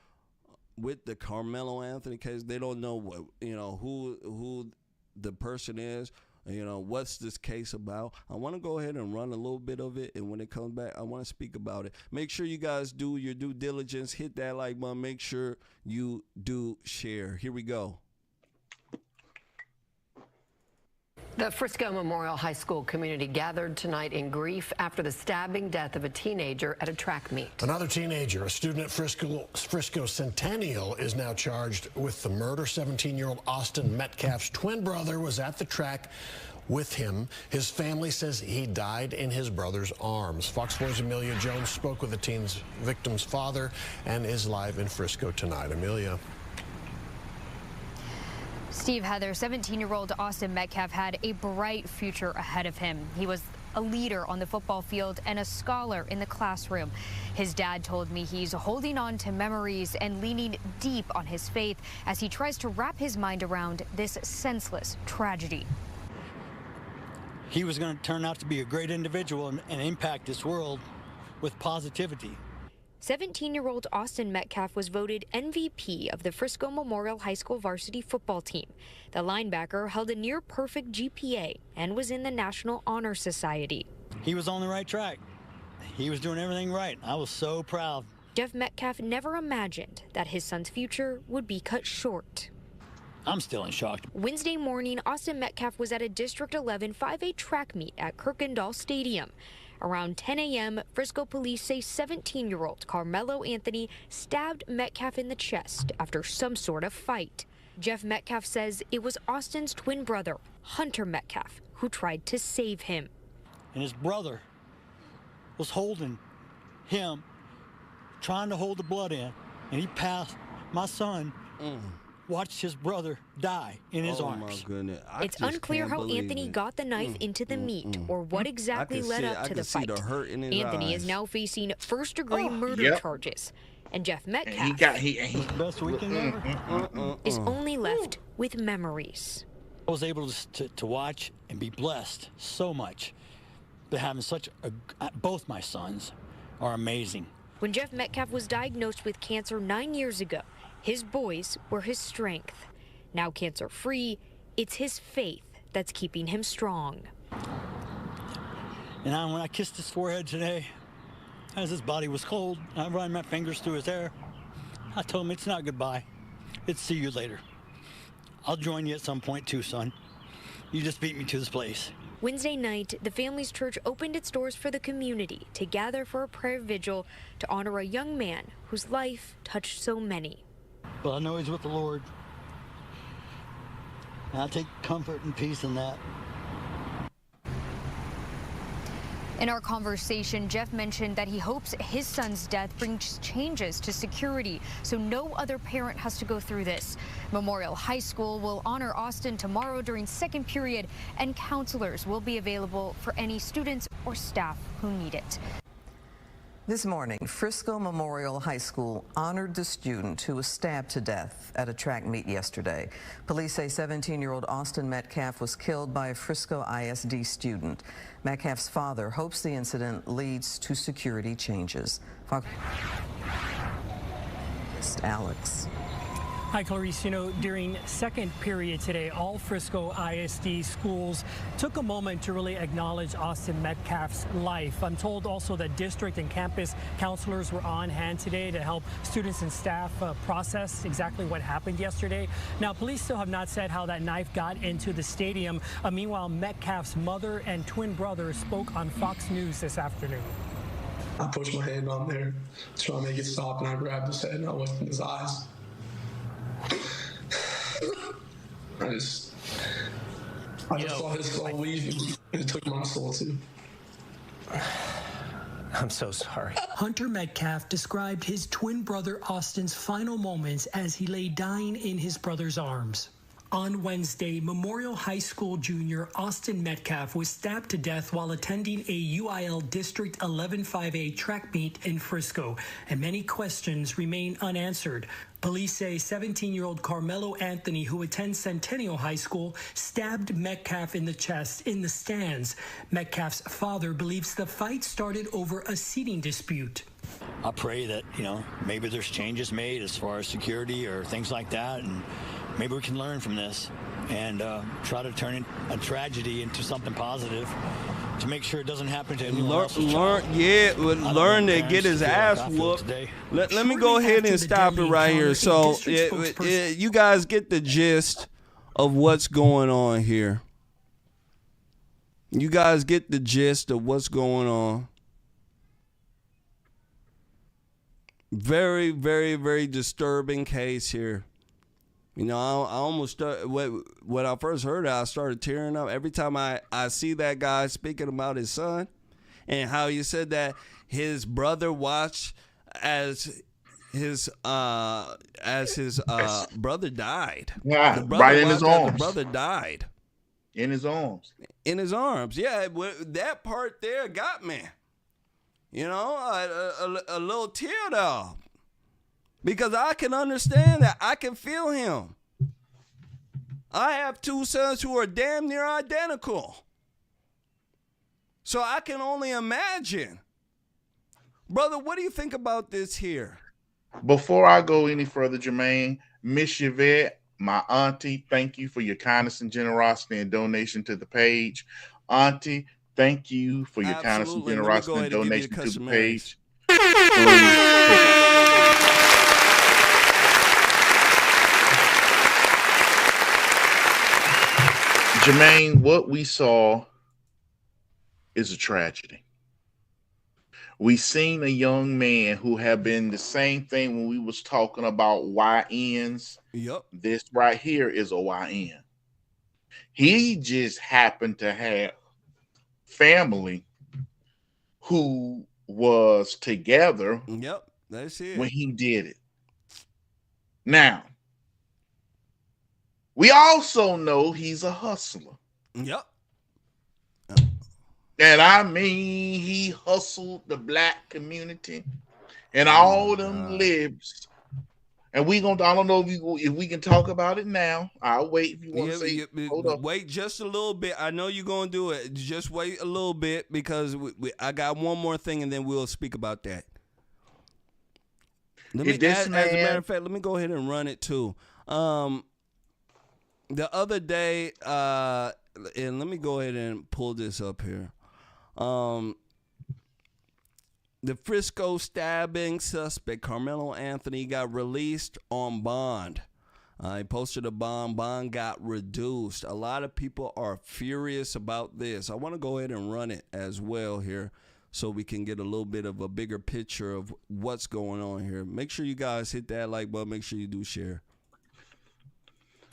Speaker 2: with the Karmelo Anthony case. They don't know what, who the person is, what's this case about. I want to go ahead and run a little bit of it, and when it comes back, I want to speak about it. Make sure you guys do your due diligence. Hit that like button. Make sure you do share. Here we go.
Speaker 9: The Frisco Memorial High School community gathered tonight in grief after the stabbing death of a teenager at a track meet.
Speaker 10: Another teenager, a student at Frisco Centennial, is now charged with the murder. 17-year-old Austin Metcalf's twin brother was at the track with him. His family says he died in his brother's arms. Fox 4's Amelia Jones spoke with the victim's father and is live in Frisco tonight. Amelia.
Speaker 11: Steve, Heather, 17-year-old Austin Metcalf had a bright future ahead of him. He was a leader on the football field and a scholar in the classroom. His dad told me he's holding on to memories and leaning deep on his faith as he tries to wrap his mind around this senseless tragedy.
Speaker 12: He was going to turn out to be a great individual and impact this world with positivity.
Speaker 11: 17-year-old Austin Metcalf was voted MVP of the Frisco Memorial High School varsity football team. The linebacker held a near-perfect GPA and was in the National Honor Society.
Speaker 12: He was on the right track. He was doing everything right. I was so proud.
Speaker 11: Jeff Metcalf never imagined that his son's future would be cut short.
Speaker 12: I'm still in shock.
Speaker 11: Wednesday morning, Austin Metcalf was at a District 11 5A track meet at Kirkendall Stadium. Around 10 a.m., Frisco police say 17-year-old Karmelo Anthony stabbed Metcalf in the chest after some sort of fight. Jeff Metcalf says it was Austin's twin brother, Hunter Metcalf, who tried to save him.
Speaker 12: And his brother was holding him, trying to hold the blood in, and he passed my son. Watched his brother die in his arms.
Speaker 2: My goodness.
Speaker 11: It's unclear how Anthony got the knife into the meat or what exactly led up to the fight. Anthony is now facing first-degree murder charges. And Jeff Metcalf is only left with memories.
Speaker 12: I was able to watch and be blessed so much. But having both my sons are amazing.
Speaker 11: When Jeff Metcalf was diagnosed with cancer 9 years ago, his boys were his strength. Now cancer-free, it's his faith that's keeping him strong.
Speaker 12: And when I kissed his forehead today, as his body was cold, I ran my fingers through his hair. I told him it's not goodbye. It's see you later. I'll join you at some point too, son. You just beat me to this place.
Speaker 11: Wednesday night, the family's church opened its doors for the community to gather for a prayer vigil to honor a young man whose life touched so many.
Speaker 12: But I know he's with the Lord. And I take comfort and peace in that.
Speaker 11: In our conversation, Jeff mentioned that he hopes his son's death brings changes to security so no other parent has to go through this. Memorial High School will honor Austin tomorrow during second period, and counselors will be available for any students or staff who need it.
Speaker 13: This morning, Frisco Memorial High School honored the student who was stabbed to death at a track meet yesterday. Police say 17-year-old Austin Metcalf was killed by a Frisco ISD student. Metcalf's father hopes the incident leads to security changes. Alex.
Speaker 14: Hi, Clarice. You know, during second period today, all Frisco ISD schools took a moment to really acknowledge Austin Metcalf's life. I'm told also that district and campus counselors were on hand today to help students and staff process exactly what happened yesterday. Now, police still have not said how that knife got into the stadium. Meanwhile, Metcalf's mother and twin brother spoke on Fox News this afternoon.
Speaker 15: I pushed my hand on there, trying to make it stop, and I grabbed his head and I looked in his eyes. I just saw his soul leave, and it took my soul too.
Speaker 16: I'm so sorry.
Speaker 14: Hunter Metcalf described his twin brother Austin's final moments as he lay dying in his brother's arms. On Wednesday, Memorial High School junior Austin Metcalf was stabbed to death while attending a UIL District 11-5A track meet in Frisco, and many questions remain unanswered. Police say 17-year-old Karmelo Anthony, who attends Centennial High School, stabbed Metcalf in the chest in the stands. Metcalf's father believes the fight started over a seating dispute.
Speaker 12: I pray that, maybe there's changes made as far as security or things like that, and maybe we can learn from this and try to turn a tragedy into something positive to make sure it doesn't happen to anyone else.
Speaker 2: Learn to get his ass whooped. Let me go ahead and stop it right here. So you guys get the gist of what's going on here. You guys get the gist of what's going on. Very, very, very disturbing case here. I almost when I first heard it, I started tearing up every time I see that guy speaking about his son and how he said that his brother watched as his brother died.
Speaker 3: Yeah, right in his arms.
Speaker 2: The brother died
Speaker 3: in his arms.
Speaker 2: In his arms. Yeah, that part there got me. A little tear though. Because I can understand that. I can feel him. I have two sons who are damn near identical. So I can only imagine. Brother, what do you think about this here?
Speaker 3: Before I go any further, Jermain, Miss Yvette, my auntie, thank you for your kindness and generosity and donation to the page. Auntie, thank you for your kindness and generosity and donation to the page. Jermain, what we saw is a tragedy. We seen a young man who have been the same thing when we was talking about YNs.
Speaker 2: Yep.
Speaker 3: This right here is a YN. He just happened to have family who was together.
Speaker 2: Yep, that's it.
Speaker 3: When he did it. Now, we also know he's a hustler.
Speaker 2: Yep.
Speaker 3: And I mean, he hustled the black community and all them libs. And I don't know if we can talk about it now. I'll wait if you want to say. Hold up.
Speaker 2: Wait just a little bit. I know you're going to do it. Just wait a little bit because I got one more thing and then we'll speak about that. As a matter of fact, let me go ahead and run it too. The other day, and let me go ahead and pull this up here. The Frisco stabbing suspect, Karmelo Anthony, got released on bond. He posted a bond. Bond got reduced. A lot of people are furious about this. I want to go ahead and run it as well here so we can get a little bit of a bigger picture of what's going on here. Make sure you guys hit that like button. Make sure you do share.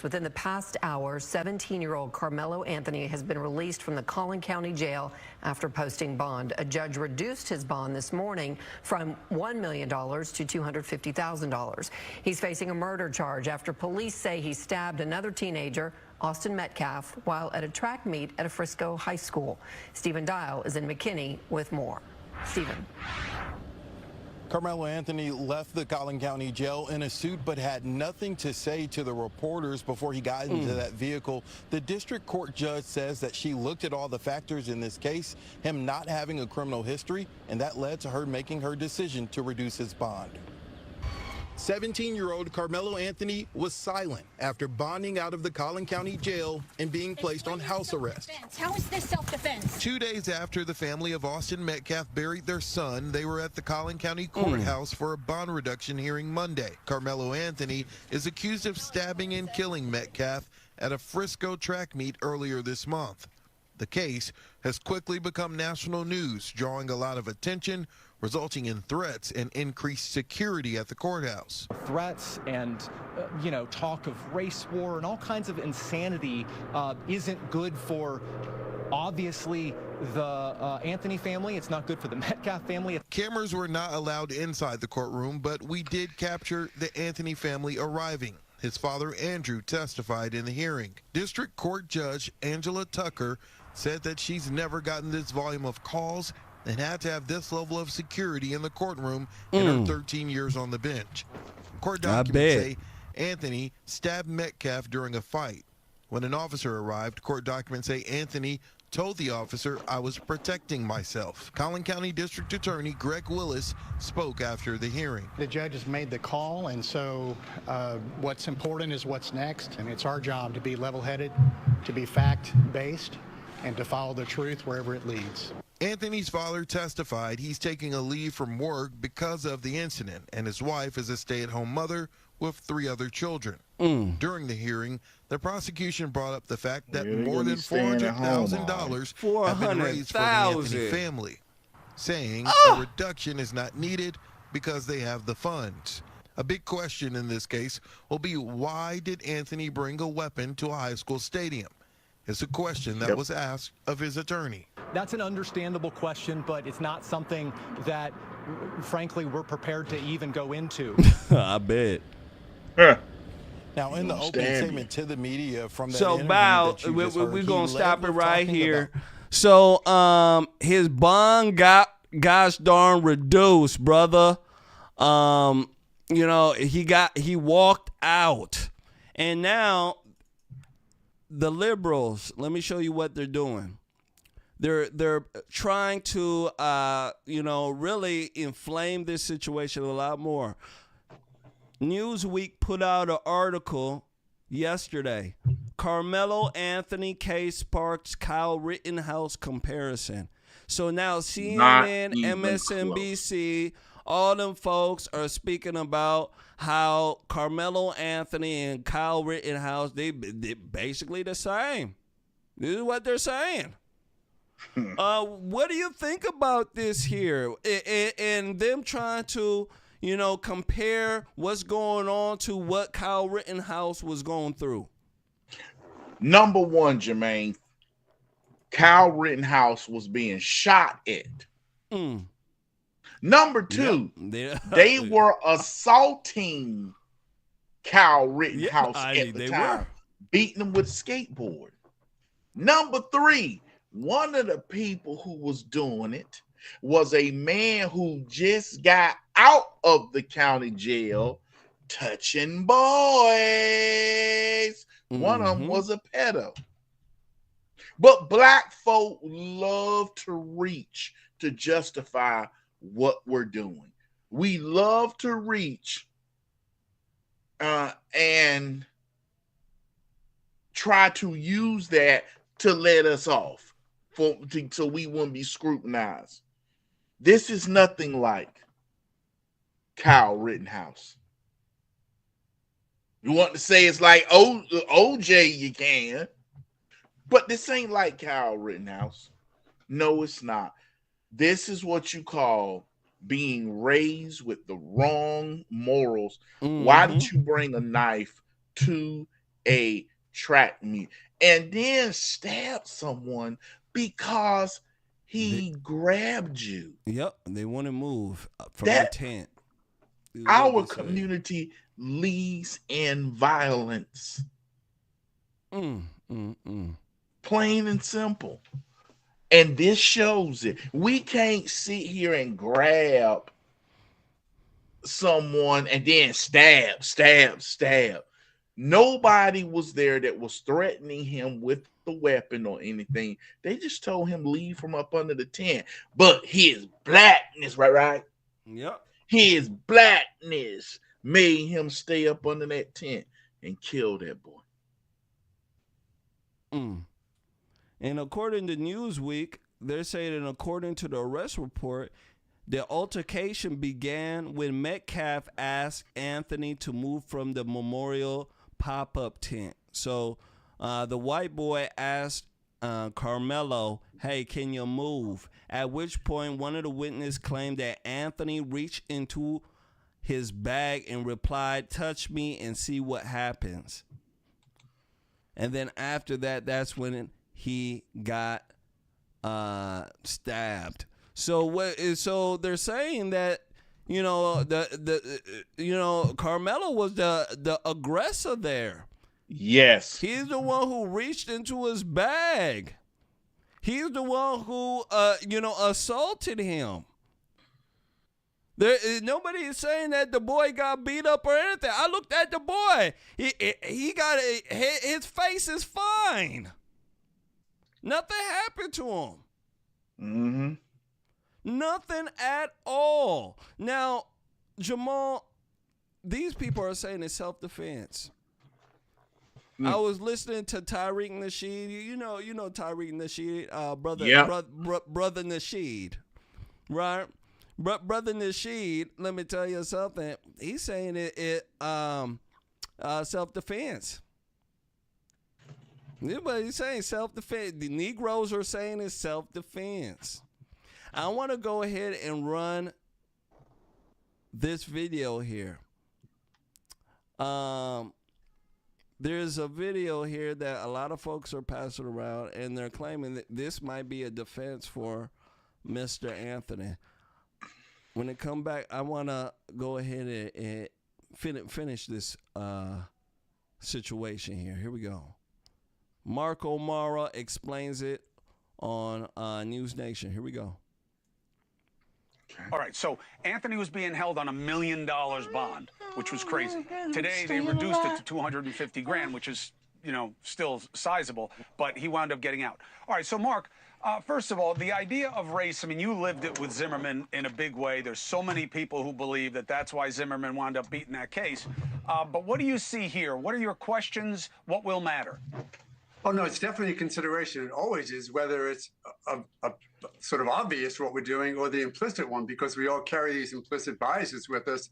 Speaker 9: Within the past hour, 17-year-old Karmelo Anthony has been released from the Collin County Jail after posting bond. A judge reduced his bond this morning from $1 million to $250,000. He's facing a murder charge after police say he stabbed another teenager, Austin Metcalf, while at a track meet at a Frisco high school. Stephen Dial is in McKinney with more. Stephen.
Speaker 16: Karmelo Anthony left the Collin County Jail in a suit but had nothing to say to the reporters before he got into that vehicle. The district court judge says that she looked at all the factors in this case, him not having a criminal history, and that led to her making her decision to reduce his bond. 17-year-old Karmelo Anthony was silent after bonding out of the Collin County Jail and being placed on house arrest.
Speaker 17: How is this self-defense?
Speaker 16: 2 days after the family of Austin Metcalf buried their son, they were at the Collin County Courthouse for a bond reduction hearing Monday. Karmelo Anthony is accused of stabbing and killing Metcalf at a Frisco track meet earlier this month. The case has quickly become national news, drawing a lot of attention, resulting in threats and increased security at the courthouse.
Speaker 18: Threats and, talk of race war and all kinds of insanity isn't good for, obviously, the Anthony family. It's not good for the Metcalf family.
Speaker 16: Cameras were not allowed inside the courtroom, but we did capture the Anthony family arriving. His father, Andrew, testified in the hearing. District Court Judge Angela Tucker said that she's never gotten this volume of calls and had to have this level of security in the courtroom in her 13 years on the bench. Court documents say Anthony stabbed Metcalf during a fight. When an officer arrived, court documents say Anthony told the officer, "I was protecting myself." Collin County District Attorney Greg Willis spoke after the hearing.
Speaker 19: The judge has made the call, and so what's important is what's next, and it's our job to be level-headed, to be fact-based, and to follow the truth wherever it leads.
Speaker 16: Anthony's father testified he's taking a leave from work because of the incident, and his wife is a stay-at-home mother with 3 other children. During the hearing, the prosecution brought up the fact that more than $400,000 have been raised for the Anthony family, saying a reduction is not needed because they have the funds. A big question in this case will be, why did Anthony bring a weapon to a high school stadium? It's a question that was asked of his attorney.
Speaker 18: That's an understandable question, but it's not something that, frankly, we're prepared to even go into.
Speaker 2: I bet.
Speaker 16: Now, in the opening statement to the media from that
Speaker 2: so
Speaker 16: interview
Speaker 2: Bow,
Speaker 16: that you just heard,
Speaker 2: we're gonna stop it right
Speaker 16: talking
Speaker 2: here. So his bond got gosh darn reduced, brother. He walked out, and now the liberals, let me show you what they're doing. They're trying to really inflame this situation a lot more. Newsweek put out an article yesterday. Karmelo Anthony case sparks Kyle Rittenhouse comparison. So now CNN, MSNBC, all them folks are speaking about how Karmelo Anthony and Kyle Rittenhouse, they basically the same. This is what they're saying. What do you think about this here? And them trying to, compare what's going on to what Kyle Rittenhouse was going through?
Speaker 3: Number one, Jermain, Kyle Rittenhouse was being shot at. Number two, they were assaulting Kyle Rittenhouse at the time, beating him with a skateboard. Number three, one of the people who was doing it was a man who just got out of the county jail touching boys. One of them was a pedo. But black folk love to reach to justify what we're doing. We love to reach and try to use that to let us off so we wouldn't be scrutinized. This is nothing like Kyle Rittenhouse. You want to say it's like OJ, you can. But this ain't like Kyle Rittenhouse. No, it's not. This is what you call being raised with the wrong morals. Why did you bring a knife to a track meet and then stab someone because he grabbed you?
Speaker 2: Yep, they want to move from the tent.
Speaker 3: Our community leads in violence. Plain and simple. And this shows it. We can't sit here and grab someone and then stab. Nobody was there that was threatening him with the weapon or anything. They just told him leave from up under the tent. But his blackness, right?
Speaker 2: Yep.
Speaker 3: His blackness made him stay up under that tent and kill that boy.
Speaker 2: And according to Newsweek, they're saying that according to the arrest report, the altercation began when Metcalf asked Anthony to move from the memorial pop-up tent. So the white boy asked Karmelo, hey, can you move? At which point, one of the witnesses claimed that Anthony reached into his bag and replied, touch me and see what happens. And then after that, that's when he got stabbed. So they're saying that Karmelo was the aggressor there.
Speaker 3: Yes,
Speaker 2: he's the one who reached into his bag. He's the one who assaulted him. Nobody is saying that the boy got beat up or anything. I looked at the boy. He got his face is fine. Nothing happened to him. Nothing at all. Now, Jamal, these people are saying it's self-defense. I was listening to Tariq Nasheed. You know Tariq Nasheed, brother Nasheed, right? Brother Nasheed, let me tell you something. He's saying it self-defense. Everybody's saying self-defense. The Negroes are saying it's self-defense. I want to go ahead and run this video here. There's a video here that a lot of folks are passing around, and they're claiming that this might be a defense for Mr. Anthony. When it come back, I want to go ahead and finish this situation here. Here we go. Mark O'Mara explains it on News Nation. Here we go.
Speaker 17: All right, so Anthony was being held on $1 million bond, which was crazy. Today they reduced it to $250,000, which is, still sizable, but he wound up getting out. All right, so Mark, first of all, the idea of race, I mean, you lived it with Zimmerman in a big way. There's so many people who believe that that's why Zimmerman wound up beating that case. But what do you see here? What are your questions? What will matter?
Speaker 20: Oh, no, it's definitely a consideration. It always is, whether it's a sort of obvious what we're doing or the implicit one, because we all carry these implicit biases with us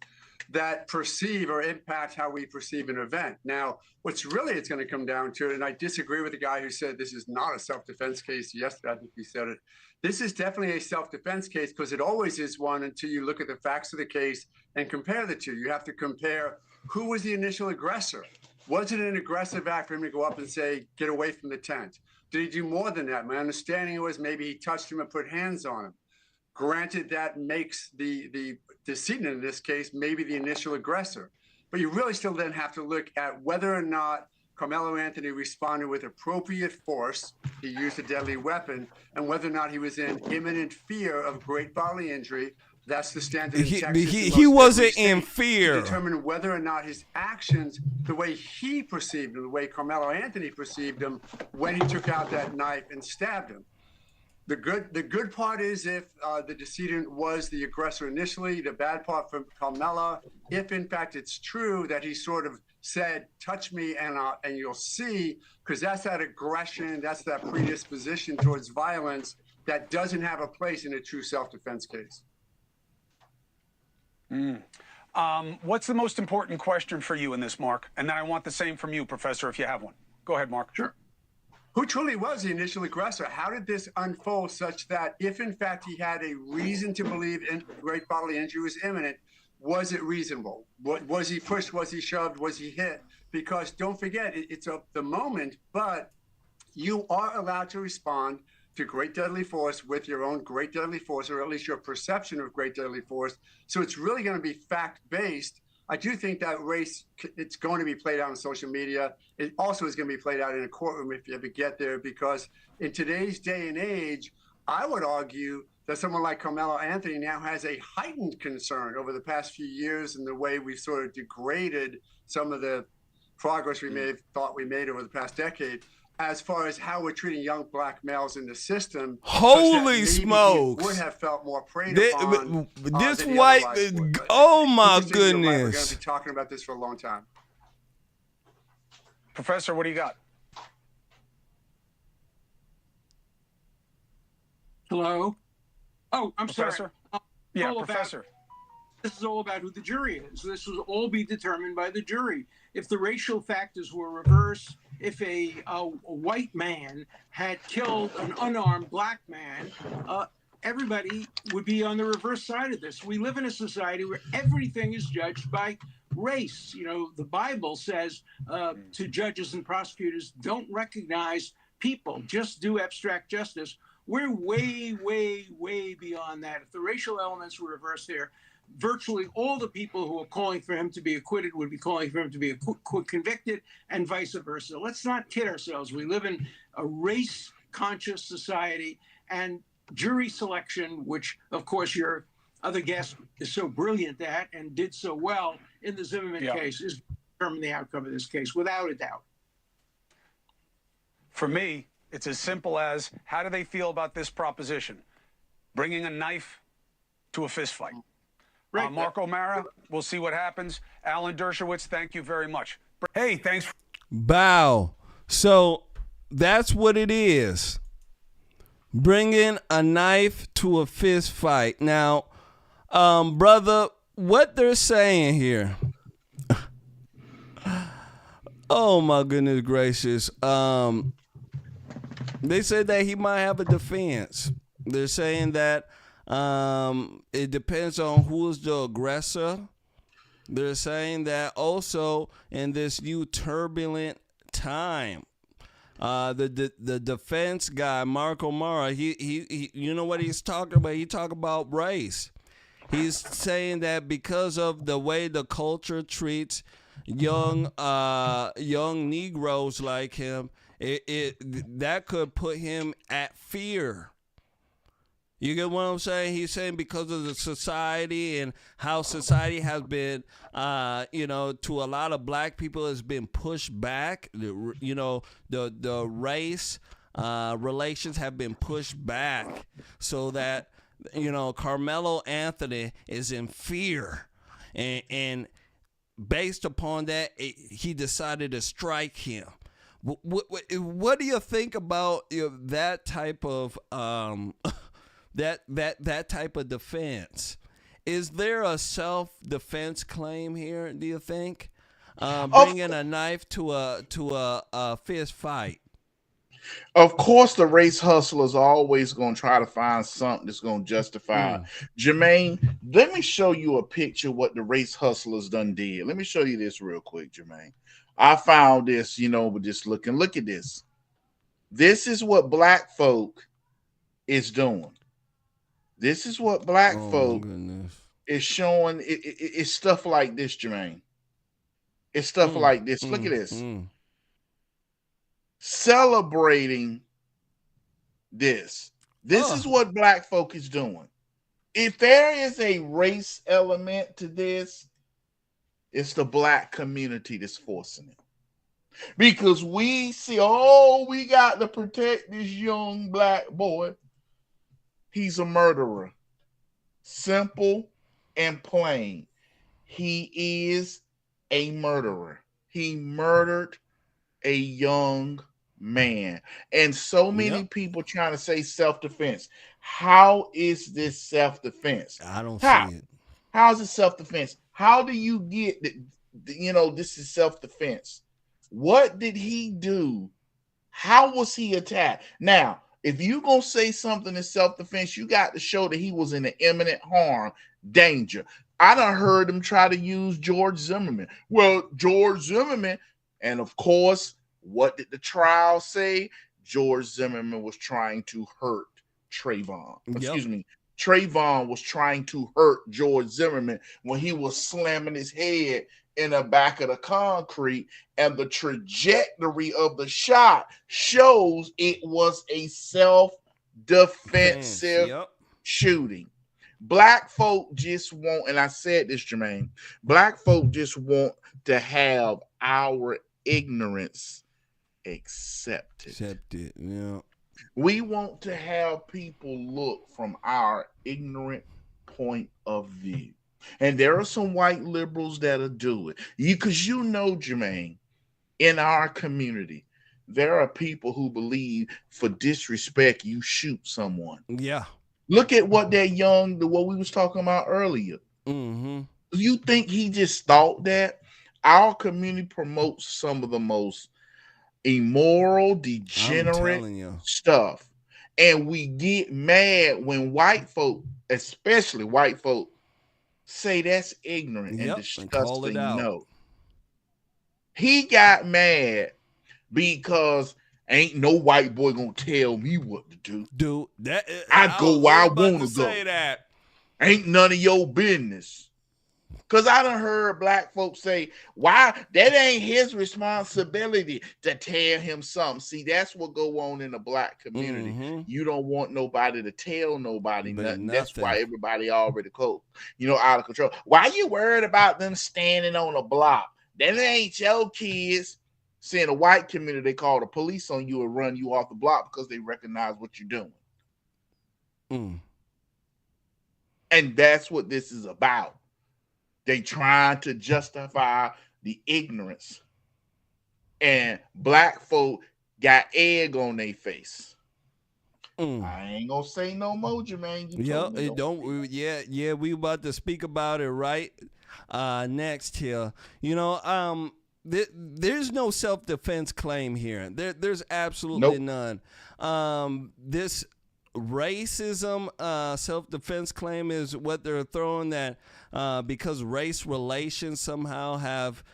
Speaker 20: that perceive or impact how we perceive an event. Now, what's really it's going to come down to, and I disagree with the guy who said this is not a self-defense case yesterday. I think he said it. This is definitely a self-defense case, because it always is one until you look at the facts of the case and compare the two. You have to compare who was the initial aggressor. Was it an aggressive act for him to go up and say, get away from the tent? Did he do more than that? My understanding was maybe he touched him and put hands on him. Granted, that makes the decedent in this case maybe the initial aggressor. But you really still then have to look at whether or not Karmelo Anthony responded with appropriate force, he used a deadly weapon, and whether or not he was in imminent fear of great bodily injury. That's the standard in Texas.
Speaker 2: He wasn't in fear.
Speaker 20: To determine whether or not his actions, the way he perceived him, the way Karmelo Anthony perceived him when he took out that knife and stabbed him. The good part is if the decedent was the aggressor initially. The bad part for Karmelo, if in fact it's true that he sort of said, touch me and you'll see, because that's that aggression, that's that predisposition towards violence that doesn't have a place in a true self-defense case.
Speaker 17: What's the most important question for you in this, Mark? And then I want the same from you, Professor, if you have one. Go ahead, Mark.
Speaker 20: Sure. Who truly was the initial aggressor? How did this unfold such that if, in fact, he had a reason to believe great bodily injury was imminent, was it reasonable? Was he pushed? Was he shoved? Was he hit? Because don't forget, it's of the moment, but you are allowed to respond to great deadly force with your own great deadly force, or at least your perception of great deadly force. So it's really going to be fact-based. I do think that race, it's going to be played out on social media. It also is going to be played out in a courtroom if you ever get there, because in today's day and age, I would argue that someone like Karmelo Anthony now has a heightened concern over the past few years and the way we've sort of degraded some of the progress we may have thought we made over the past decade, as far as how we're treating young black males in the system.
Speaker 2: Holy smokes!
Speaker 20: Would have felt more preyed upon.
Speaker 2: This white, oh my goodness!
Speaker 20: We're going to be talking about this for a long time.
Speaker 17: Professor, what do you got?
Speaker 21: Hello? Oh, I'm
Speaker 17: Professor?
Speaker 21: sorry.
Speaker 17: Yeah, Professor.
Speaker 21: This is all about who the jury is. This will all be determined by the jury. If the racial factors were reversed, if a white man had killed an unarmed black man, everybody would be on the reverse side of this. We live in a society where everything is judged by race. You know, the Bible says to judges and prosecutors, don't recognize people, just do abstract justice. We're way, way, way beyond that. If the racial elements were reversed there, virtually all the people who are calling for him to be acquitted would be calling for him to be convicted, and vice versa. Let's not kid ourselves. We live in a race-conscious society, and jury selection, which, of course, your other guest is so brilliant at and did so well in the Zimmerman case, is determine the outcome of this case, without a doubt.
Speaker 17: For me, it's as simple as, how do they feel about this proposition? Bringing a knife to a fist fight.
Speaker 21: Right.
Speaker 17: Mark O'Mara, we'll see what happens. Alan Dershowitz, thank you very much. Hey, thanks.
Speaker 2: Bow. So that's what it is. Bringing a knife to a fist fight. Now, brother, what they're saying here. Oh my goodness gracious. They said that he might have a defense. They're saying that it depends on who's the aggressor. They're saying that also in this new turbulent time, the defense guy, Mark O'Mara, he you know what he's talking about? He talk about race. He's saying that because of the way the culture treats young Negroes like him, that could put him at fear. You get what I'm saying? He's saying because of the society and how society has been, to a lot of black people has been pushed back. The race relations have been pushed back, so that Karmelo Anthony is in fear, and based upon that, he decided to strike him. What do you think about that type of that type of defense? Is there a self-defense claim here, do you think? Bringing a knife to a fist fight.
Speaker 3: Of course, the race hustlers are always going to try to find something that's going to justify. Jermaine, let me show you a picture of what the race hustlers done did. Let me show you this real quick, Jermaine. I found this, with just looking. Look at this. This is what black folk is doing. This is what black folk is showing. It's stuff like this, Jermaine. It's stuff like this. Look at this. Celebrating this. This is what black folk is doing. If there is a race element to this, it's the black community that's forcing it. Because we see, we got to protect this young black boy. He's a murderer. Simple and plain. He is a murderer. He murdered a young man. And so many people trying to say self-defense. How is this self-defense?
Speaker 2: I don't see it.
Speaker 3: How is it self-defense? How do you get that? This is self-defense. What did he do? How was he attacked? Now, if you gonna say something in self-defense, you got to show that he was in an imminent harm, danger. I done heard him try to use George Zimmerman. Well, George Zimmerman, and of course, what did the trial say? George Zimmerman was trying to hurt Trayvon. Excuse me. Trayvon was trying to hurt George Zimmerman when he was slamming his head in the back of the concrete, and the trajectory of the shot shows it was a self-defensive shooting. Black folk just want, and I said this, Jermaine, black folk just want to have our ignorance accepted.
Speaker 2: Yeah.
Speaker 3: We want to have people look from our ignorant point of view. And there are some white liberals that'll do it. Because Jermaine, in our community, there are people who believe for disrespect, you shoot someone.
Speaker 2: Yeah.
Speaker 3: Look at what we was talking about earlier.
Speaker 2: Mm-hmm.
Speaker 3: You think he just thought that? Our community promotes some of the most immoral, degenerate stuff. And we get mad when white folk, especially white folk, say that's ignorant and disgusting. No. He got mad because ain't no white boy gonna tell me what to do.
Speaker 2: Dude,
Speaker 3: I go where I want to go.
Speaker 2: That.
Speaker 3: Ain't none of your business. Because I done heard black folks say, why? That ain't his responsibility to tell him something. See, that's what go on in the black community.
Speaker 2: Mm-hmm.
Speaker 3: You don't want nobody to tell nobody nothing. That's why everybody already out of control. Why you worried about them standing on a block? That ain't your kids. See, in the white community, they call the police on you and run you off the block because they recognize what you're doing. And that's what this is about. They trying to justify the ignorance. And black folk got egg on their face. I ain't gonna say no more, Jermaine.
Speaker 2: We about to speak about it right next here. There's no self-defense claim here. There's absolutely none. This racism self-defense claim is what they're throwing, that because race relations somehow have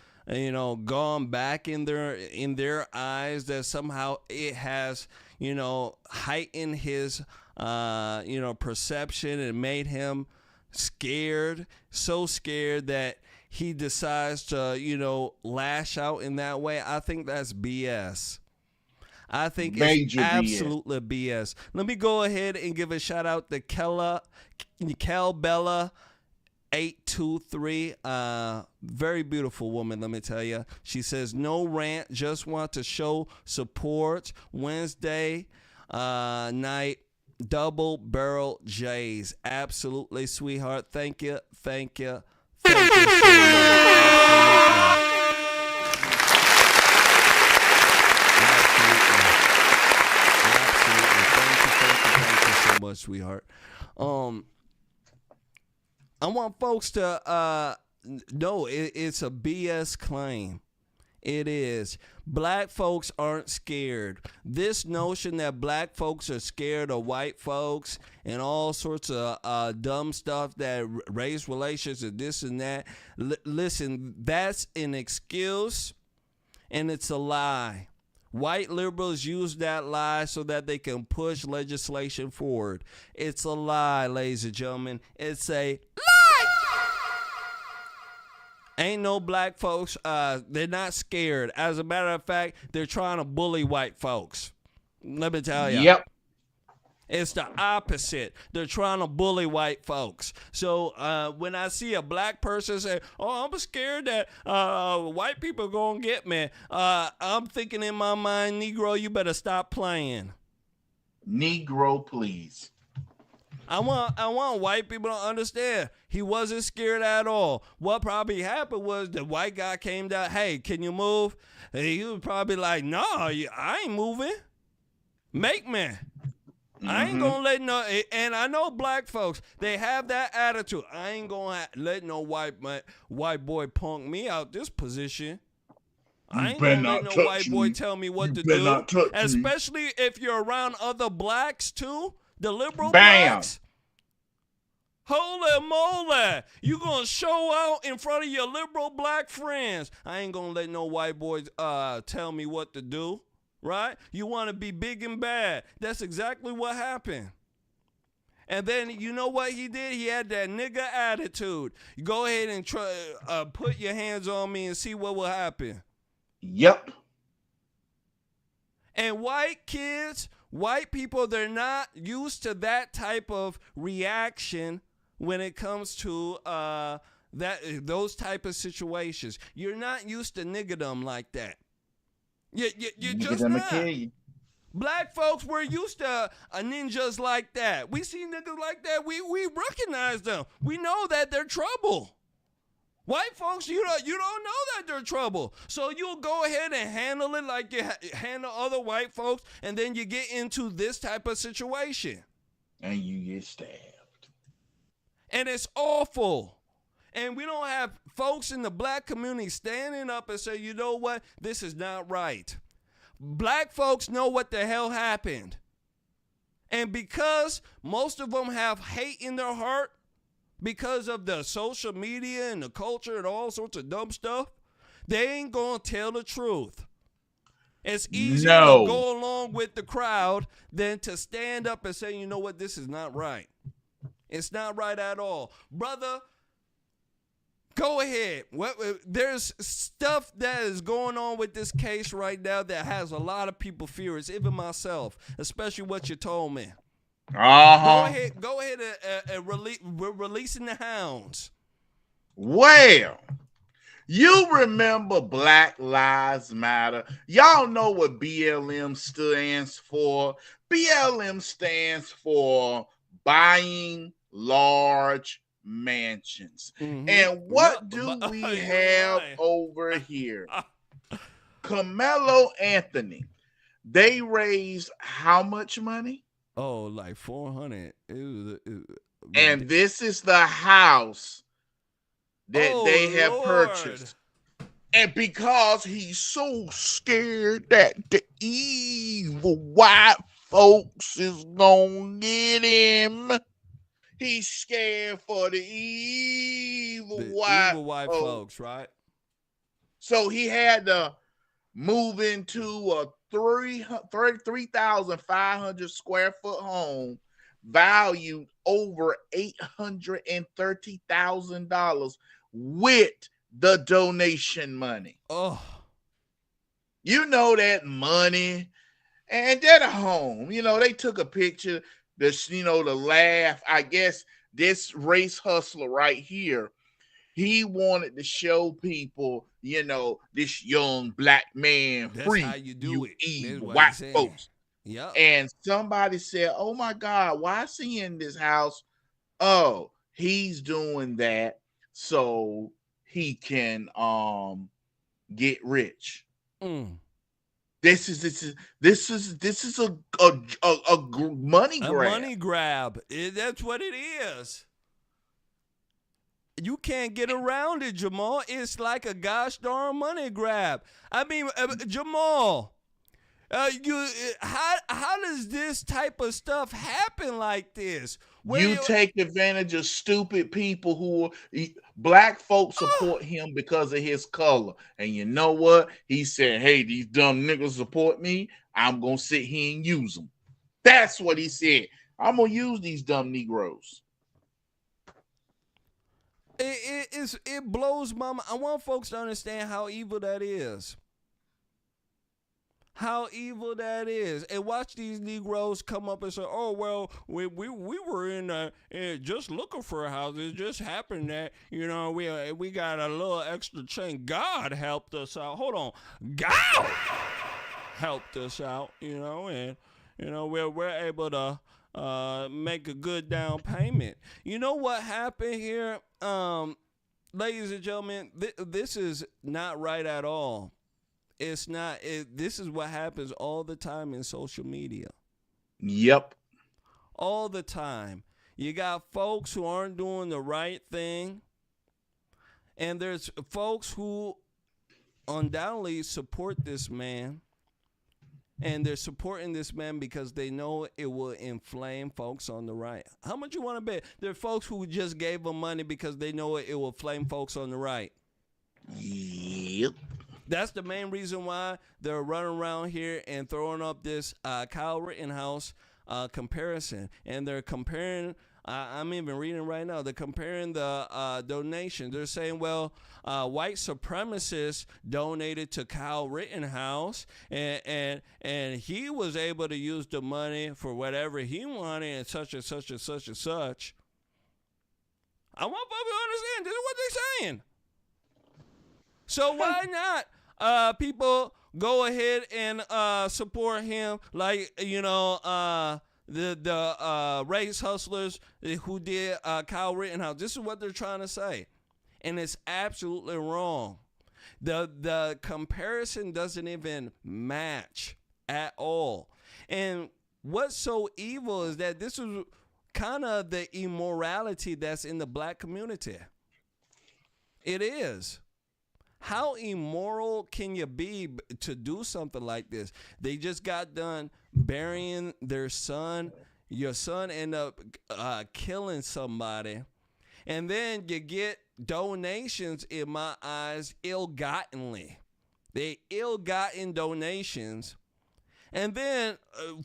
Speaker 2: gone back in their eyes, that somehow it has heightened his perception and made him scared, so scared that he decides to lash out in that way. I think that's BS. I think it's absolutely BS. Let me go ahead and give a shout out to Bella 823. Very beautiful woman, let me tell you. She says, no rant, just want to show support. Wednesday night, double barrel J's. Absolutely, sweetheart. Thank you so much. Much, sweetheart. I want folks to know it's a BS claim. It is. Black folks aren't scared. This notion that black folks are scared of white folks and all sorts of dumb stuff, that race relations and this and that. Listen, that's an excuse, and it's a lie. White liberals use that lie so that they can push legislation forward. It's a lie, ladies and gentlemen. It's a lie. Ain't no black folks, they're not scared. As a matter of fact, they're trying to bully white folks. Let me tell you.
Speaker 3: Yep.
Speaker 2: It's the opposite. They're trying to bully white folks. So when I see a black person say, oh, I'm scared that white people are going to get me, I'm thinking in my mind, Negro, you better stop playing.
Speaker 3: Negro, please.
Speaker 2: I want white people to understand he wasn't scared at all. What probably happened was the white guy came down, hey, can you move? And he was probably like, no, I ain't moving. Make me. I ain't gonna let no, and I know black folks, they have that attitude. I ain't gonna let no white boy punk me out this position. I ain't gonna let no white boy tell me what to do, especially if you're around other blacks too, the liberal blacks. Holy moly, you gonna show out in front of your liberal black friends. I ain't gonna let no white boys tell me what to do. Right? You want to be big and bad. That's exactly what happened. And then you know what he did? He had that nigga attitude. You go ahead and try put your hands on me and see what will happen.
Speaker 3: Yep.
Speaker 2: And white kids, white people, they're not used to that type of reaction when it comes to those type of situations. You're not used to niggerdom like that. You just not. Black folks, we're used to ninjas like that. We see niggas like that. We recognize them. We know that they're trouble. White folks, you don't know that they're trouble. So you'll go ahead and handle it like you handle other white folks, and then you get into this type of situation.
Speaker 3: And you get stabbed.
Speaker 2: And it's awful. And we don't have folks in the black community standing up and say, you know what, this is not right. Black folks know what the hell happened. And because most of them have hate in their heart because of the social media and the culture and all sorts of dumb stuff, they ain't going to tell the truth. It's easier to go along with the crowd than to stand up and say, you know what, this is not right. It's not right at all. Brother, go ahead. There's stuff that is going on with this case right now that has a lot of people furious, even myself, especially what you told me. Go ahead and we're releasing the hounds.
Speaker 3: Well, you remember Black Lives Matter. Y'all know what BLM stands for. BLM stands for buying large mansions. Mm-hmm. And what do we have over here? Karmelo Anthony. They raised how much money?
Speaker 2: Oh, like 400.
Speaker 3: And this is the house that they have purchased. And because he's so scared that the evil white folks is gonna get him, he's scared for the evil white
Speaker 2: folks, right?
Speaker 3: So he had to move into a 3,500 square foot home valued over $830,000 with the donation money.
Speaker 2: Oh,
Speaker 3: you know that money, and that home. You know, they took a picture. The laugh. I guess this race hustler right here, he wanted to show people, this young black man free.
Speaker 2: That's how you do it.
Speaker 3: Evil white folks.
Speaker 2: Yep.
Speaker 3: And somebody said, "Oh my God, why is he in this house?" Oh, he's doing that so he can get rich.
Speaker 2: Mm.
Speaker 3: This is a money grab.
Speaker 2: A money grab. That's what it is. You can't get around it, Jamal. It's like a gosh darn money grab. I mean, Jamal, how does this type of stuff happen like this?
Speaker 3: You take advantage of stupid people who black folks support him because of his color. And you know what? He said, hey, these dumb niggas support me. I'm going to sit here and use them. That's what he said. I'm going to use these dumb Negroes.
Speaker 2: It blows my mind. I want folks to understand how evil that is. How evil that is. And watch these Negroes come up and say, oh, well, we were in just looking for a house. It just happened that, we got a little extra chain. God helped us out. Hold on. God helped us out, and, we're able to make a good down payment. You know what happened here? Ladies and gentlemen, this is not right at all. It's not. This is what happens all the time in social media.
Speaker 3: Yep.
Speaker 2: all the time. You got folks who aren't doing the right thing, and there's folks who undoubtedly support this man, and they're supporting this man because they know it will inflame folks on the right. How much you want to bet? There are folks who just gave him money because they know it will inflame folks on the right.
Speaker 3: Yep.
Speaker 2: That's the main reason why they're running around here and throwing up this Kyle Rittenhouse comparison. And they're comparing, I'm even reading right now, they're comparing the donations. They're saying, well, white supremacists donated to Kyle Rittenhouse, and he was able to use the money for whatever he wanted and such and such and such and such. I want people to understand, this is what they're saying. So why not people go ahead and support him like, the race hustlers who did Kyle Rittenhouse? This is what they're trying to say. And it's absolutely wrong. The comparison doesn't even match at all. And what's so evil is that this is kind of the immorality that's in the black community. It is. How immoral can you be to do something like this? They just got done burying their son. Your son ended up killing somebody. And then you get donations, in my eyes, ill-gottenly. They ill-gotten donations. And then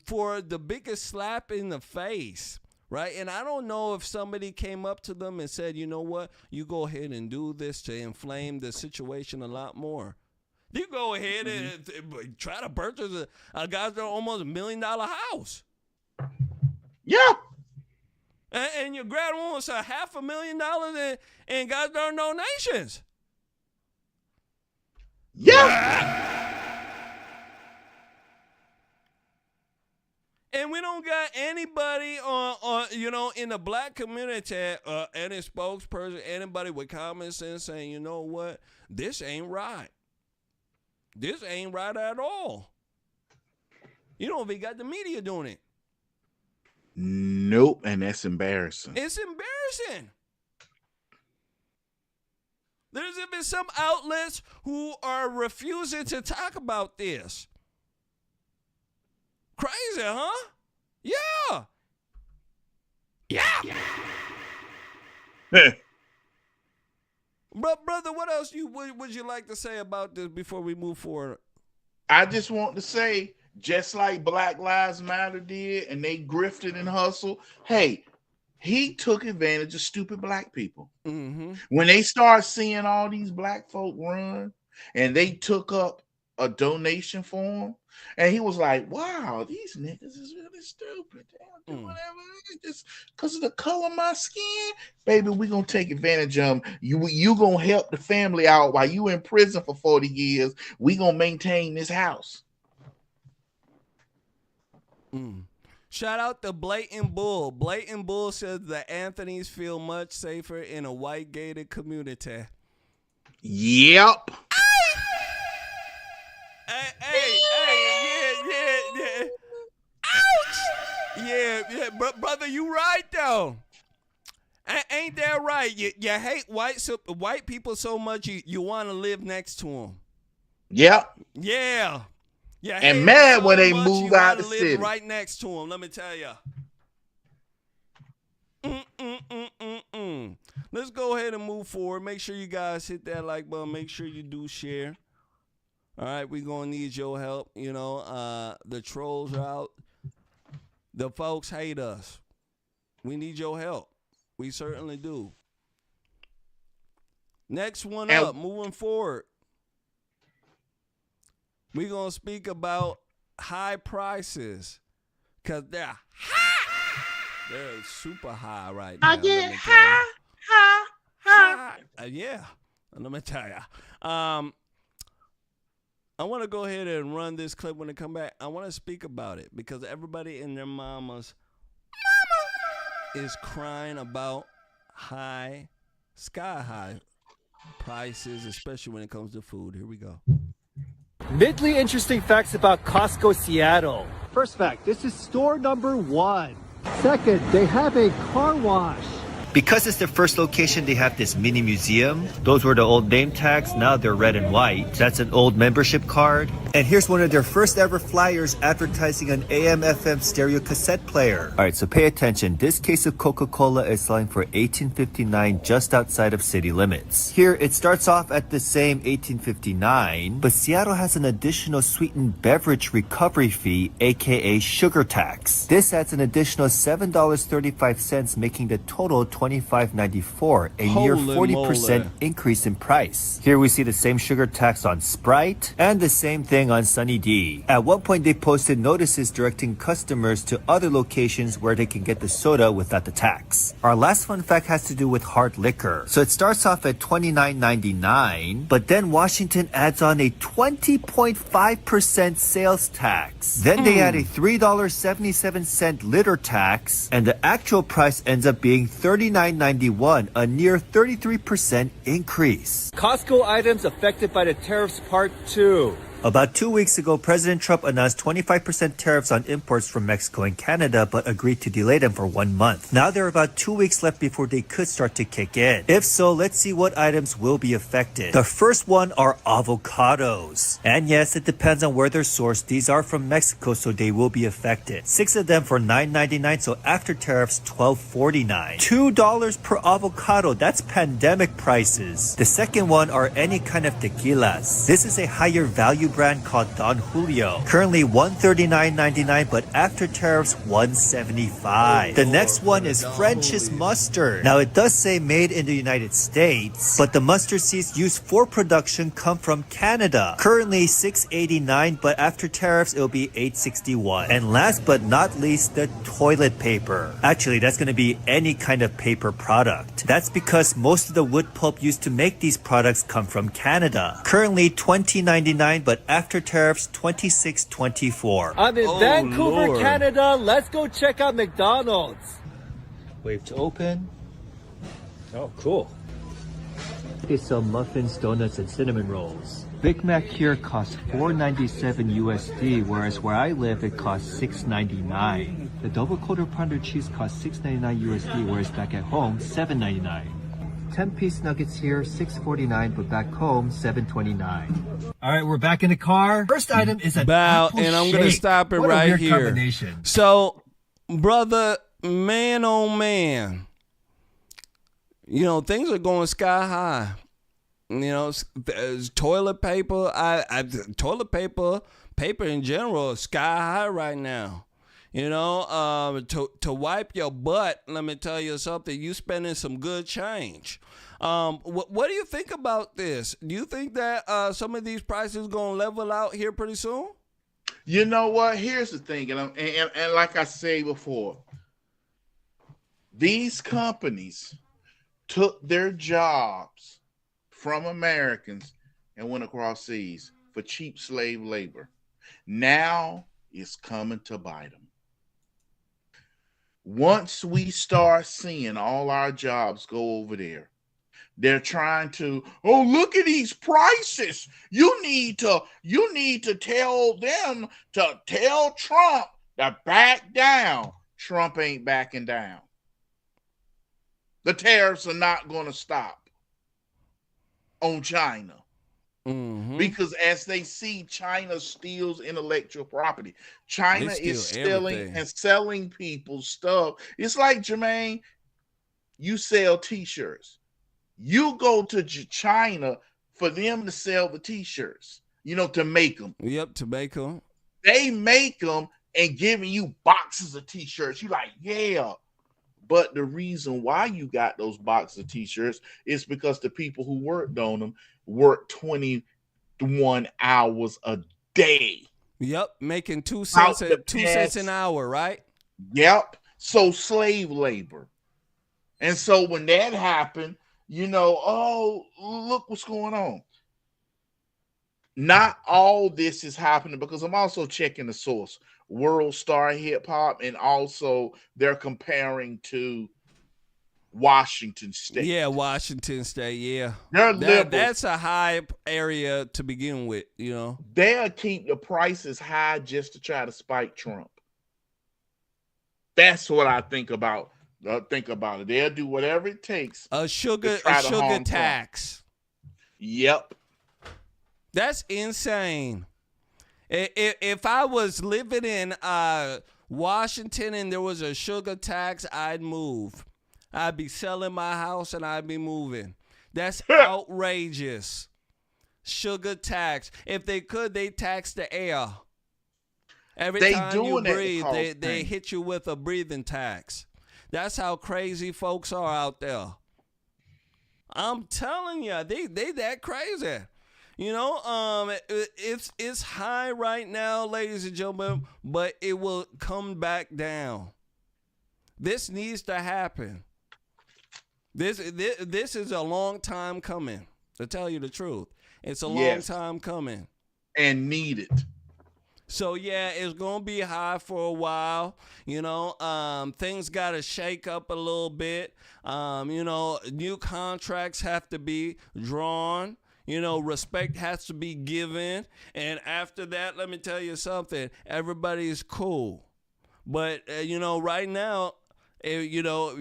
Speaker 2: for the biggest slap in the face, right? And I don't know if somebody came up to them and said, you know what? You go ahead and do this to inflame the situation a lot more. You go ahead and try to purchase a guy's almost $1 million house.
Speaker 3: Yeah.
Speaker 2: And you grab almost $500,000 in God's darn donations.
Speaker 3: Yeah.
Speaker 2: And we don't got anybody in the black community, any spokesperson, anybody with common sense saying, you know what, this ain't right. This ain't right at all. You don't even got the media doing it.
Speaker 3: Nope, and that's embarrassing.
Speaker 2: It's embarrassing. There's even some outlets who are refusing to talk about this. Crazy, huh? Yeah. Yeah. Brother, what else would you like to say about this before we move forward?
Speaker 3: I just want to say, just like Black Lives Matter did, and they grifted and hustled, hey, he took advantage of stupid black people.
Speaker 2: Mm-hmm.
Speaker 3: When they start seeing all these black folk run, and they took up a donation for him, and he was like, wow, these niggas is really stupid. They don't do whatever just because of the color of my skin. Baby, we gonna take advantage of them. You gonna help the family out while you in prison for 40 years. We gonna maintain this house.
Speaker 2: Shout out to Blatant Bull. Blatant Bull says the Anthonys feel much safer in a white gated community.
Speaker 3: Yep.
Speaker 2: Hey, yeah. Ouch! Yeah, brother, you right though. Ain't that right? You hate white people so much you want to live next to them.
Speaker 3: Yep.
Speaker 2: Yeah.
Speaker 3: And mad when they move out the city.
Speaker 2: Right next to them, let me tell you. Let's go ahead and move forward. Make sure you guys hit that like button. Make sure you do share. All right, we're going to need your help. The trolls are out. The folks hate us. We need your help. We certainly do. Next one up, moving forward. We're going to speak about high prices because they're high. They're super high right now.
Speaker 3: I get high.
Speaker 2: Yeah, let me tell you. I want to go ahead and run this clip when they come back. I want to speak about it because everybody and their mama is crying about sky high prices, especially when it comes to food. Here we go.
Speaker 1: Midly interesting facts about Costco Seattle. First fact, this is store number 1. Second, they have a car wash.
Speaker 22: Because it's their first location, they have this mini museum. Those were the old name tags. Now they're red and white. That's an old membership card. And here's one of their first ever flyers advertising an AM/FM stereo cassette player. All right, so pay attention. This case of Coca-Cola is selling for $18.59 just outside of city limits. Here, it starts off at the same $18.59, but Seattle has an additional sweetened beverage recovery fee, aka sugar tax. This adds an additional $7.35, making the total $25.94, a near 40% increase in price. Here we see the same sugar tax on Sprite and the same thing on Sunny D. At one point, they posted notices directing customers to other locations where they can get the soda without the tax. Our last fun fact has to do with hard liquor. So it starts off at $29.99, but then Washington adds on a 20.5% sales tax. Then they add a $3.77 liter tax, and the actual price ends up being $39.91, a near 33% increase.
Speaker 23: Costco items affected by the tariffs part 2.
Speaker 22: About 2 weeks ago, President Trump announced 25% tariffs on imports from Mexico and Canada, but agreed to delay them for 1 month. Now there are about 2 weeks left before they could start to kick in. If so, let's see what items will be affected. The first one are avocados. And yes, it depends on where they're sourced. These are from Mexico, so they will be affected. 6 of them for $9.99, so after tariffs, $12.49. $2 per avocado, that's pandemic prices. The second one are any kind of tequilas. This is a higher value brand called Don Julio. Currently $139.99, but after tariffs $175. The next one is French's mustard. Now it does say made in the United States, but the mustard seeds used for production come from Canada. Currently $6.89, but after tariffs it'll be $8.61. And last but not least, the toilet paper. Actually, that's going to be any kind of paper product. That's because most of the wood pulp used to make these products come from Canada. Currently $20.99, but after tariffs, $26.24.
Speaker 23: I'm in Vancouver,
Speaker 22: Lord.
Speaker 23: Canada. Let's go check out McDonald's.
Speaker 22: Wave to open.
Speaker 23: Oh, cool.
Speaker 22: They sell muffins, donuts, and cinnamon rolls. Big Mac here costs $4.97 USD, whereas where I live, it costs $6.99. The double quarter pounder cheese costs $6.99 USD, whereas back at home, $7.99. 10-piece nuggets here, $6.49, but back home, $7.29.
Speaker 23: All right, we're back in the car. First item is a
Speaker 2: Bow,
Speaker 23: apple
Speaker 2: and I'm going to
Speaker 23: shake.
Speaker 2: stop it
Speaker 23: What a
Speaker 2: right
Speaker 23: weird
Speaker 2: here.
Speaker 23: combination.
Speaker 2: So, brother, man, oh man, you know, things are going sky high. You know, toilet paper, toilet paper in general is sky high right now. You know, to wipe your butt, let me tell you something, you spending some good change. What do you think about this? Do you think that some of these prices going to level out here pretty soon?
Speaker 3: You know what? Here's the thing, and like I said before, these companies took their jobs from Americans and went across seas for cheap slave labor. Now it's coming to bite them. Once we start seeing all our jobs go over there, they're trying to, oh, look at these prices. You need to tell them to tell Trump to back down. Trump ain't backing down. The tariffs are not going to stop on China. Because as they see, China steals intellectual property. China is stealing and selling people stuff. It's like, Jermain, you sell t-shirts. You go to China for them to sell the t-shirts, you know, to make them.
Speaker 2: Yep, to make them.
Speaker 3: They make them and giving you boxes of t-shirts. You're like, yeah. But the reason why you got those boxes of t-shirts is because the people who worked on them worked 21 hours a day.
Speaker 2: Yep, making 2 cents an hour, right?
Speaker 3: Yep. So slave labor. And so when that happened, you know, oh, look what's going on. Not all this is happening because I'm also checking the source, World Star Hip Hop, and also they're comparing to Washington State.
Speaker 2: Yeah, Washington State, yeah. That's a high area to begin with, you know.
Speaker 3: They'll keep the prices high just to try to spike Trump. That's what I think about. Think about it. They'll do whatever it takes.
Speaker 2: A sugar tax.
Speaker 3: Yep.
Speaker 2: That's insane. If I was living in Washington and there was a sugar tax, I'd move. I'd be selling my house and I'd be moving. That's outrageous. Sugar tax. If they could, they tax the air. Every time you breathe, they hit you with a breathing tax. That's how crazy folks are out there. I'm telling you, they that crazy. You know, it's high right now, ladies and gentlemen, but it will come back down. This needs to happen. This is a long time coming, to tell you the truth. It's a long time coming.
Speaker 3: And needed.
Speaker 2: So, yeah, it's going to be high for a while. You know, things got to shake up a little bit. You know, new contracts have to be drawn. You know, respect has to be given. And after that, let me tell you something. Everybody's cool. But, you know, right now, you know,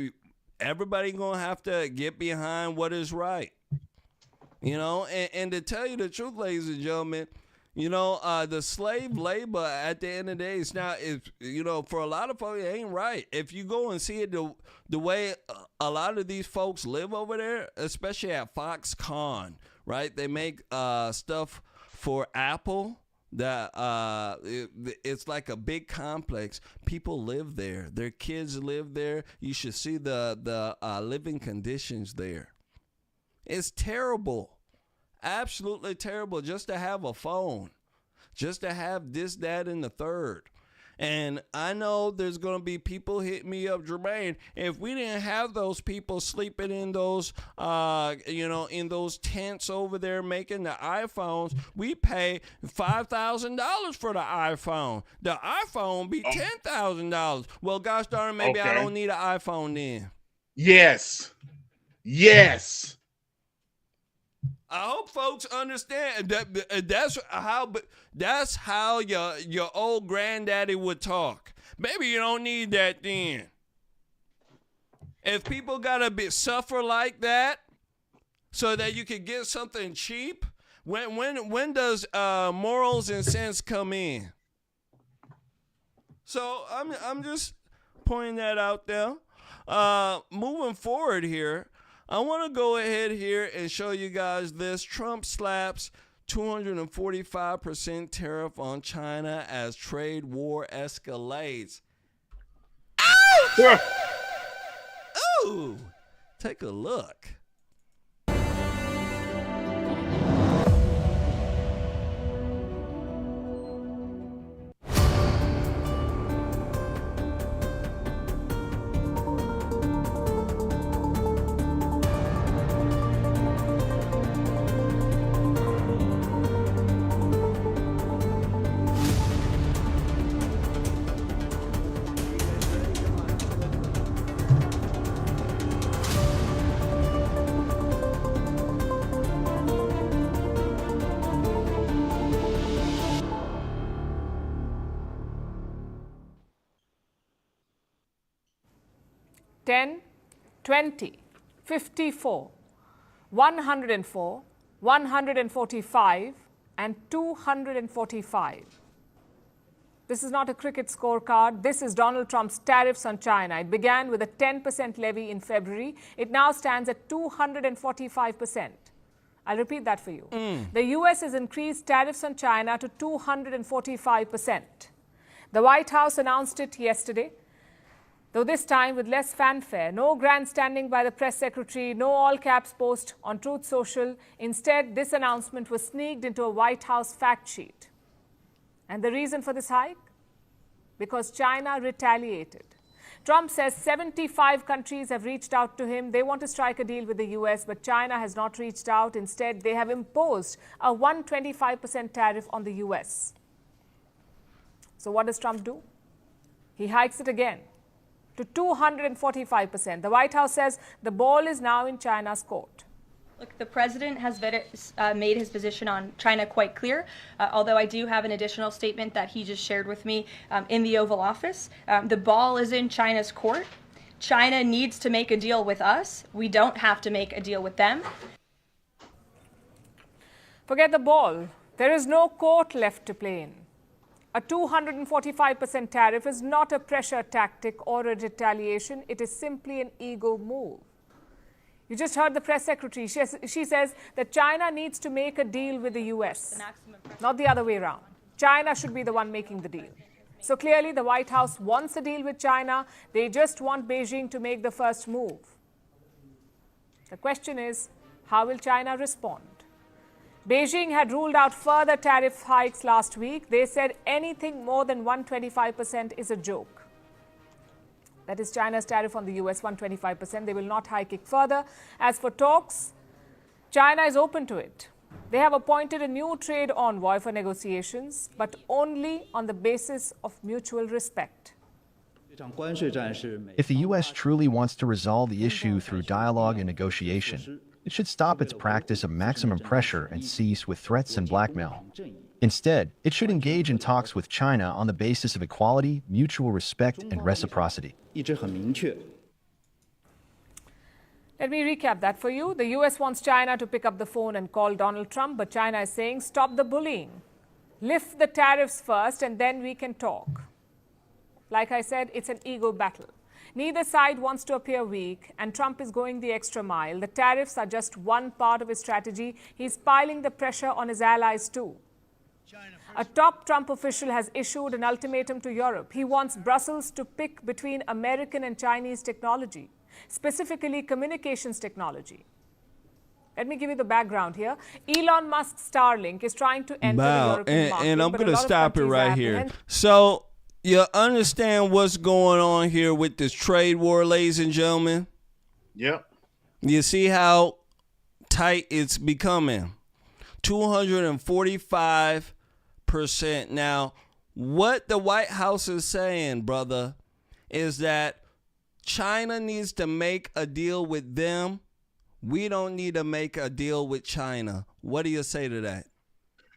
Speaker 2: everybody going to have to get behind what is right. You know, and to tell you the truth, ladies and gentlemen, you know, the slave labor at the end of the day is now, you know, for a lot of folks, it ain't right. If you go and see it the way a lot of these folks live over there, especially at Foxconn, right? They make stuff for Apple that it's like a big complex. People live there. Their kids live there. You should see the living conditions there. It's terrible. Absolutely terrible just to have a phone, just to have this, that, and the third. And I know there's going to be people hitting me up, Jermain, if we didn't have those people sleeping in those, you know, in those tents over there making the iPhones, we pay $5,000 for the iPhone. The iPhone be $10,000. Well, gosh darn, maybe I don't need an iPhone then.
Speaker 3: Yes. Yes.
Speaker 2: I hope folks understand that that's how your old granddaddy would talk. Maybe you don't need that then. If people gotta suffer like that so that you can get something cheap, when does morals and sense come in? So I'm just pointing that out there. Moving forward here. I want to go ahead here and show you guys this. Trump slaps 245% tariff on China as trade war escalates. Ouch! Ooh, take a look.
Speaker 4: $10, $20, $54, $104, $145, and $245. This is not a cricket scorecard. This is Donald Trump's tariffs on China. It began with a 10% levy in February. It now stands at 245%. I'll repeat that for you. The U.S. has increased tariffs on China to 245%. The White House announced it yesterday, though this time with less fanfare. No grandstanding by the press secretary, no all-caps post on Truth Social. Instead, this announcement was sneaked into a White House fact sheet. And the reason for this hike? Because China retaliated. Trump says 75 countries have reached out to him. They want to strike a deal with the U.S., but China has not reached out. Instead, they have imposed a 125% tariff on the U.S. So what does Trump do? He hikes it again to 245%. The White House says the ball is now in China's court.
Speaker 5: Look, the president has made his position on China quite clear, although I do have an additional statement that he just shared with me in the Oval Office. The ball is in China's court. China needs to make a deal with us. We don't have to make a deal with them.
Speaker 4: Forget the ball. There is no court left to play in. A 245% tariff is not a pressure tactic or a retaliation. It is simply an ego move. You just heard the press secretary. She says that China needs to make a deal with the US, not the other way around. China should be the one making the deal. So clearly the White House wants a deal with China. They just want Beijing to make the first move. The question is, how will China respond? Beijing had ruled out further tariff hikes last week. They said anything more than 125% is a joke. That is China's tariff on the US, 125%. They will not hike it further. As for talks, China is open to it. They have appointed a new trade envoy for negotiations, but only on the basis of mutual respect.
Speaker 6: If the U.S. truly wants to resolve the issue through dialogue and negotiation, it should stop its practice of maximum pressure and cease with threats and blackmail. Instead, it should engage in talks with China on the basis of equality, mutual respect, and reciprocity.
Speaker 4: Let me recap that for you. The US wants China to pick up the phone and call Donald Trump, but China is saying, stop the bullying. Lift the tariffs first and then we can talk. Like I said, it's an ego battle. Neither side wants to appear weak, and Trump is going the extra mile. The tariffs are just one part of his strategy. He's piling the pressure on his allies too. A top Trump official has issued an ultimatum to Europe. He wants Brussels to pick between American and Chinese technology, specifically communications technology. Let me give you the background here. Elon Musk's Starlink is trying to enter the European market.
Speaker 2: And I'm going to stop it right here. So you understand what's going on here with this trade war, ladies and gentlemen?
Speaker 3: Yep.
Speaker 2: You see how tight it's becoming. 245%. Now, what the White House is saying, brother, is that China needs to make a deal with them. We don't need to make a deal with China. What do you say to that?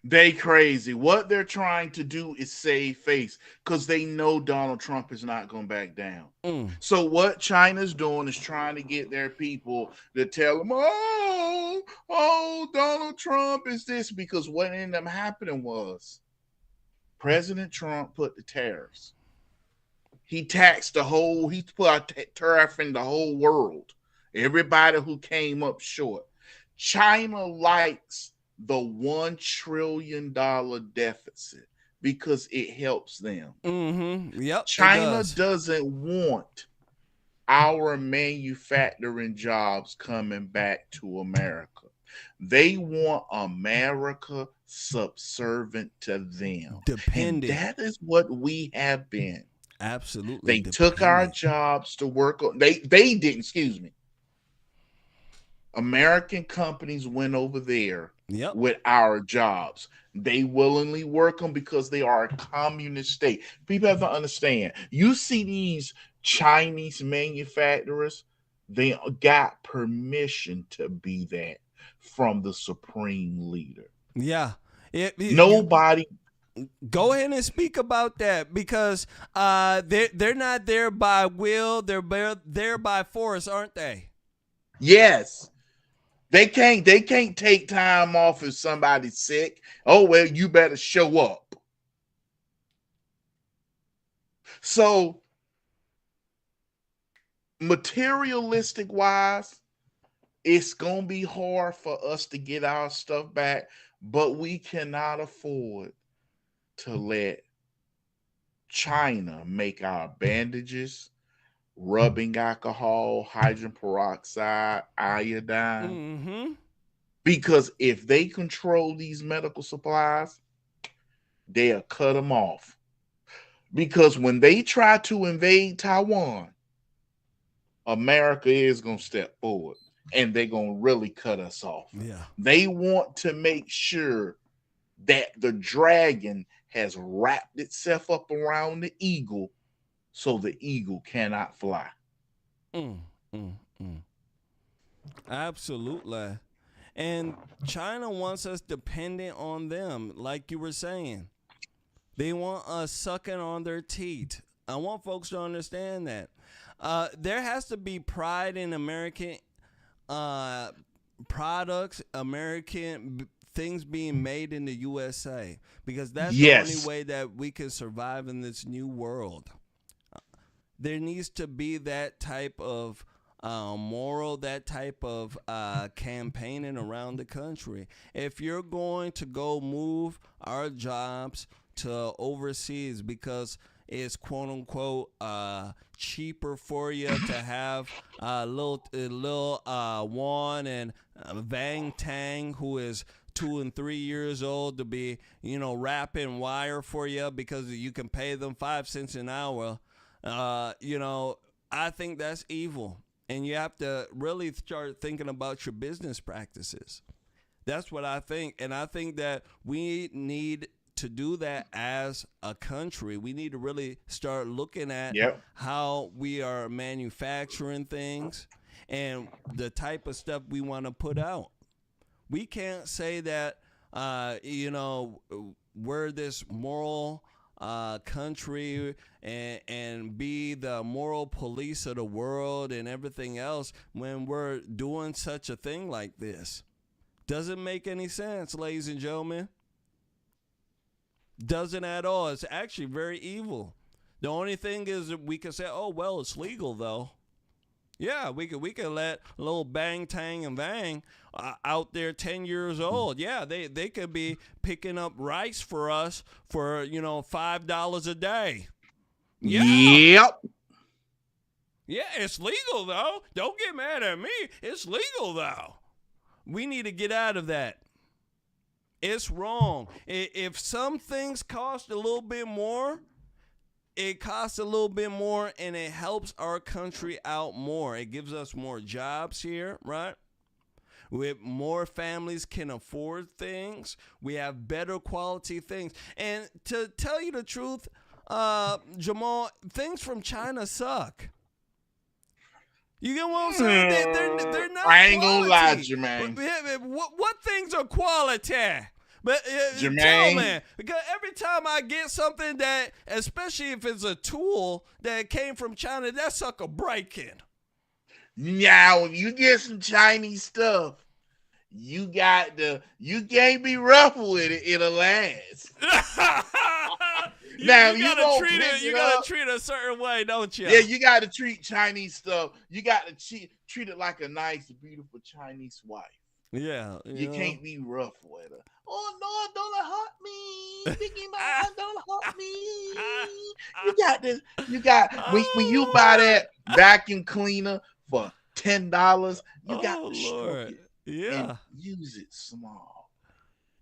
Speaker 3: They crazy. What they're trying to do is save face because they know Donald Trump is not going to back down. So what China's doing is trying to get their people to tell them, oh, Donald Trump is this, because what ended up happening was President Trump put the tariffs. He taxed he put a tariff in the whole world. Everybody who came up short. China likes the $1 trillion deficit because it helps them.
Speaker 2: Yep.
Speaker 3: China doesn't want our manufacturing jobs coming back to America. They want America subservient to them.
Speaker 2: Dependent.
Speaker 3: And that is what we have been.
Speaker 2: Absolutely.
Speaker 3: They took our jobs to work on. They didn't, excuse me. American companies went over there with our jobs. They willingly work them because they are a communist state. People have to understand. You see these Chinese manufacturers, they got permission to be that from the supreme leader.
Speaker 2: Yeah.
Speaker 3: Nobody.
Speaker 2: Go ahead and speak about that, because they're not there by will. They're there by force, aren't they?
Speaker 3: Yes. They can't take time off if somebody's sick. Oh, well, you better show up. So, materialistic wise, it's going to be hard for us to get our stuff back, but we cannot afford to let China make our bandages, rubbing alcohol, hydrogen peroxide, iodine. Because if they control these medical supplies, they'll cut them off. Because when they try to invade Taiwan, America is going to step forward and they're going to really cut us off.
Speaker 2: Yeah.
Speaker 3: They want to make sure that the dragon has wrapped itself up around the eagle so the eagle cannot fly.
Speaker 2: Absolutely. And China wants us dependent on them, like you were saying. They want us sucking on their teeth. I want folks to understand that. There has to be pride in American products, American things being made in the USA, because that's the only way that we can survive in this new world. There needs to be that type of moral, that type of campaigning around the country. If you're going to go move our jobs to overseas because it's quote unquote cheaper for you to have little Juan and Vang Tang, who is 2 and 3 years old, to be, wrapping wire for you because you can pay them 5 cents an hour. I think that's evil. And you have to really start thinking about your business practices. That's what I think. And I think that we need to do that as a country. We need to really start looking at how we are manufacturing things and the type of stuff we want to put out. We can't say that, we're this moral country and be the moral police of the world and everything else when we're doing such a thing like this. Doesn't make any sense, ladies and gentlemen. Doesn't at all. It's actually very evil. The only thing is that we can say, oh, well, it's legal, though. Yeah, we could let little Bang Tang and Vang out there 10 years old. Yeah, they could be picking up rice for us for, $5 a day. Yeah.
Speaker 3: Yep.
Speaker 2: Yeah, it's legal, though. Don't get mad at me. It's legal, though. We need to get out of that. It's wrong. If some things cost a little bit more, it costs a little bit more, and it helps our country out more. It gives us more jobs here, right? With more families can afford things. We have better quality things. And to tell you the truth, Jamal, things from China suck. You get what I'm saying? They're not.
Speaker 3: I ain't gonna lie,
Speaker 2: quality.
Speaker 3: Jermain.
Speaker 2: What things are quality? But
Speaker 3: Jermain,
Speaker 2: tell me, because every time I get something that, especially if it's a tool that came from China, that sucker breaking.
Speaker 3: Now, if you get some Chinese stuff, you can't be rough with it. It'll last. Now
Speaker 2: you gotta treat it a certain way, don't you?
Speaker 3: Yeah, you gotta treat Chinese stuff. You gotta treat it like a nice, beautiful Chinese wife.
Speaker 2: Yeah,
Speaker 3: you can't be rough with her. Oh no, don't hurt me, Biggie man, don't hurt me. When you buy that vacuum cleaner for $10, you got to stroke it and use it small.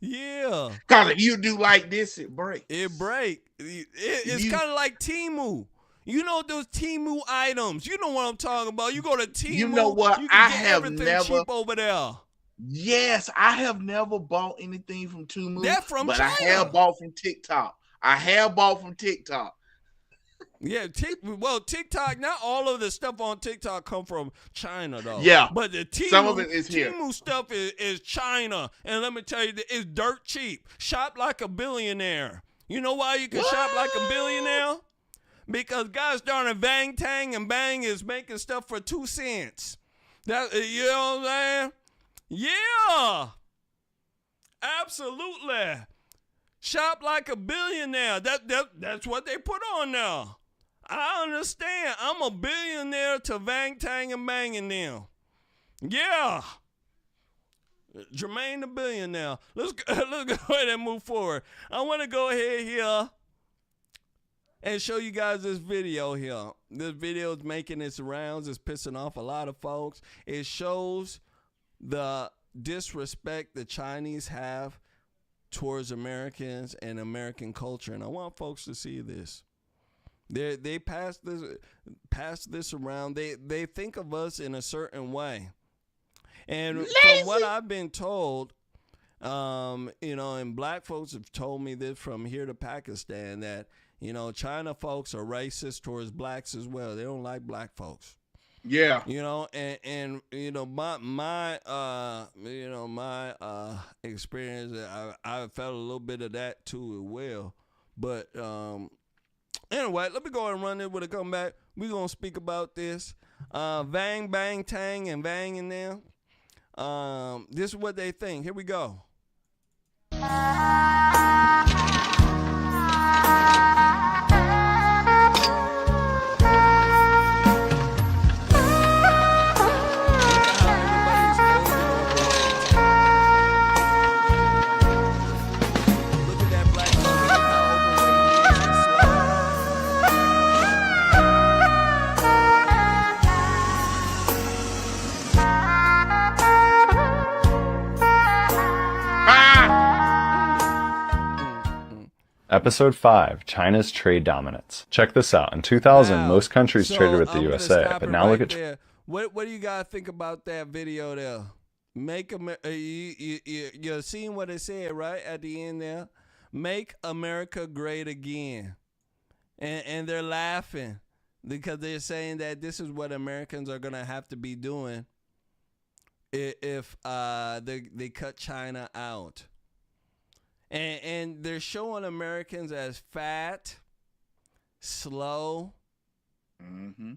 Speaker 2: Yeah,
Speaker 3: cause if you do like this, it breaks.
Speaker 2: It's kind of like Temu. You know those Temu items. You know what I'm talking about. You go to Temu.
Speaker 3: You know what?
Speaker 2: You can get everything cheap over there.
Speaker 3: Yes, I have never bought anything from Temu.
Speaker 2: They're from China.
Speaker 3: I have bought from TikTok.
Speaker 2: Yeah, TikTok. Not all of the stuff on TikTok come from China, though.
Speaker 3: Yeah,
Speaker 2: but the
Speaker 3: some of it is here.
Speaker 2: Temu stuff is China, and let me tell you, it's dirt cheap. Shop like a billionaire. You know why you can shop like a billionaire? Because guys darn it, Vang Tang and Bang is making stuff for 2 cents. That, you know what I'm saying? Yeah, absolutely. Shop like a billionaire. That's what they put on now. I understand. I'm a billionaire to Vang Tang and Banging them. Yeah. Jermain the billionaire. Let's go ahead and move forward. I want to go ahead here and show you guys this video here. This video is making its rounds. It's pissing off a lot of folks. It shows the disrespect the Chinese have towards Americans and American culture, and I want folks to see this. They pass this around. They think of us in a certain way, and from what I've been told, and black folks have told me this from here to Pakistan, that China folks are racist towards blacks as well. They don't like black folks.
Speaker 3: Yeah.
Speaker 2: You know, and you know my experience, I felt a little bit of that too as well. But anyway, let me go and run it when I come back. We're gonna speak about this. Vang, bang, tang, and bang in there. This is what they think. Here we go.
Speaker 7: Episode 5, China's Trade Dominance. Check this out. In 2000, most countries traded with the USA, but now look at...
Speaker 2: There. What do you guys think about that video there? You're seeing what it said, right, at the end there? Make America great again. And they're laughing because they're saying that this is what Americans are going to have to be doing if they cut China out. And they're showing Americans as fat, slow.
Speaker 3: Mm-hmm.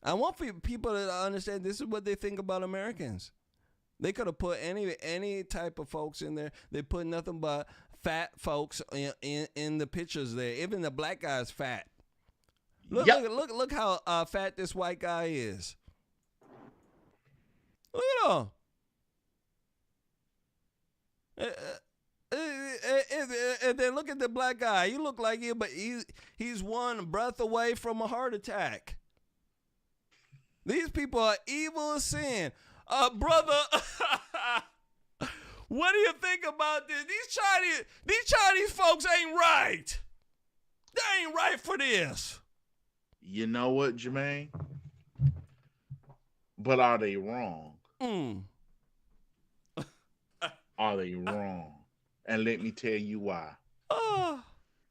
Speaker 2: I want people to understand this is what they think about Americans. They could have put any type of folks in there. They put nothing but fat folks in the pictures there. Even the black guy's fat. Look how fat this white guy is. Look at him. And then look at the black guy. He look like him, but he's one breath away from a heart attack. These people are evil as sin. Brother, what do you think about this? These Chinese folks ain't right. They ain't right for this.
Speaker 3: You know what, Jermain? But are they wrong? Are they wrong? And let me tell you why.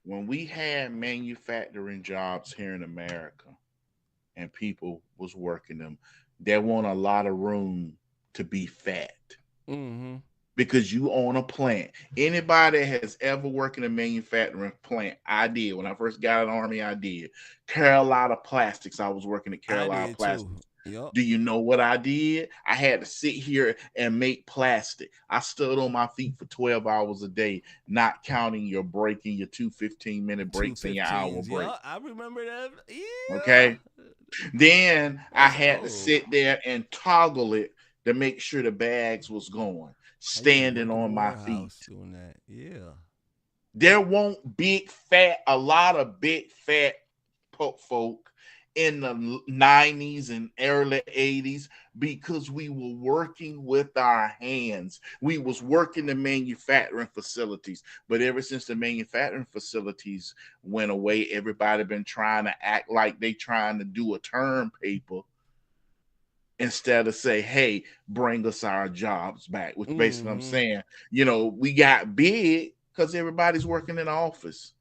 Speaker 3: When we had manufacturing jobs here in America and people was working them, there wasn't a lot of room to be fat.
Speaker 2: Mm-hmm.
Speaker 3: Because you own a plant. Anybody that has ever worked in a manufacturing plant, I did. When I first got in the Army, I did. Carolina Plastics, I was working at Carolina Plastics.
Speaker 2: Yep.
Speaker 3: Do you know what I did? I had to sit here and make plastic. I stood on my feet for 12 hours a day, not counting your break and your 2 15-minute breaks and your hour break.
Speaker 2: Yeah, I remember that. Yeah.
Speaker 3: Okay. Then I had to sit there and toggle it to make sure the bags was going, standing on my feet.
Speaker 2: Doing that. Yeah.
Speaker 3: There won't a lot of big fat folk in the 90s and early 80s because we were working with our hands. We was working the manufacturing facilities. But ever since the manufacturing facilities went away, everybody been trying to act like they trying to do a term paper instead of say, hey, bring us our jobs back, which basically I'm saying, we got big because everybody's working in the office.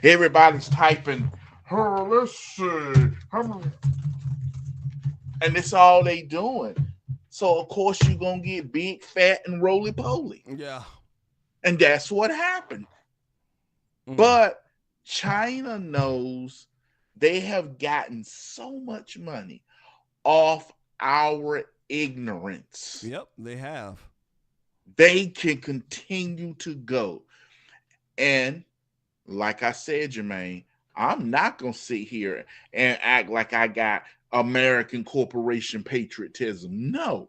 Speaker 3: Everybody's typing, let's see. And it's all they doing. So, of course, you're going to get big, fat, and roly-poly.
Speaker 2: Yeah.
Speaker 3: And that's what happened. But China knows they have gotten so much money off our ignorance.
Speaker 2: Yep, they have.
Speaker 3: They can continue to go. And like I said, Jermain, I'm not going to sit here and act like I got American corporation patriotism. No,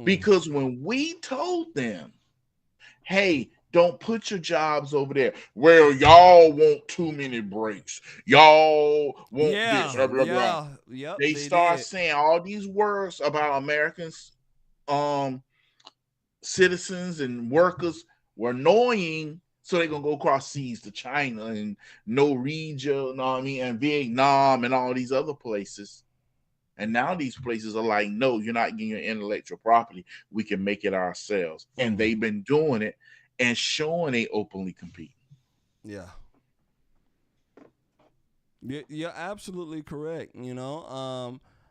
Speaker 3: because when we told them, hey, don't put your jobs over there. Well, y'all want too many breaks. Y'all want this. Blah, blah, blah.
Speaker 2: Yep,
Speaker 3: they start saying all these words about Americans, citizens and workers were annoying. So they're going to go across seas to China and Norwegia, and Vietnam and all these other places. And now these places are like, no, you're not getting your intellectual property. We can make it ourselves. And they've been doing it and showing they openly compete.
Speaker 2: Yeah. You're absolutely correct.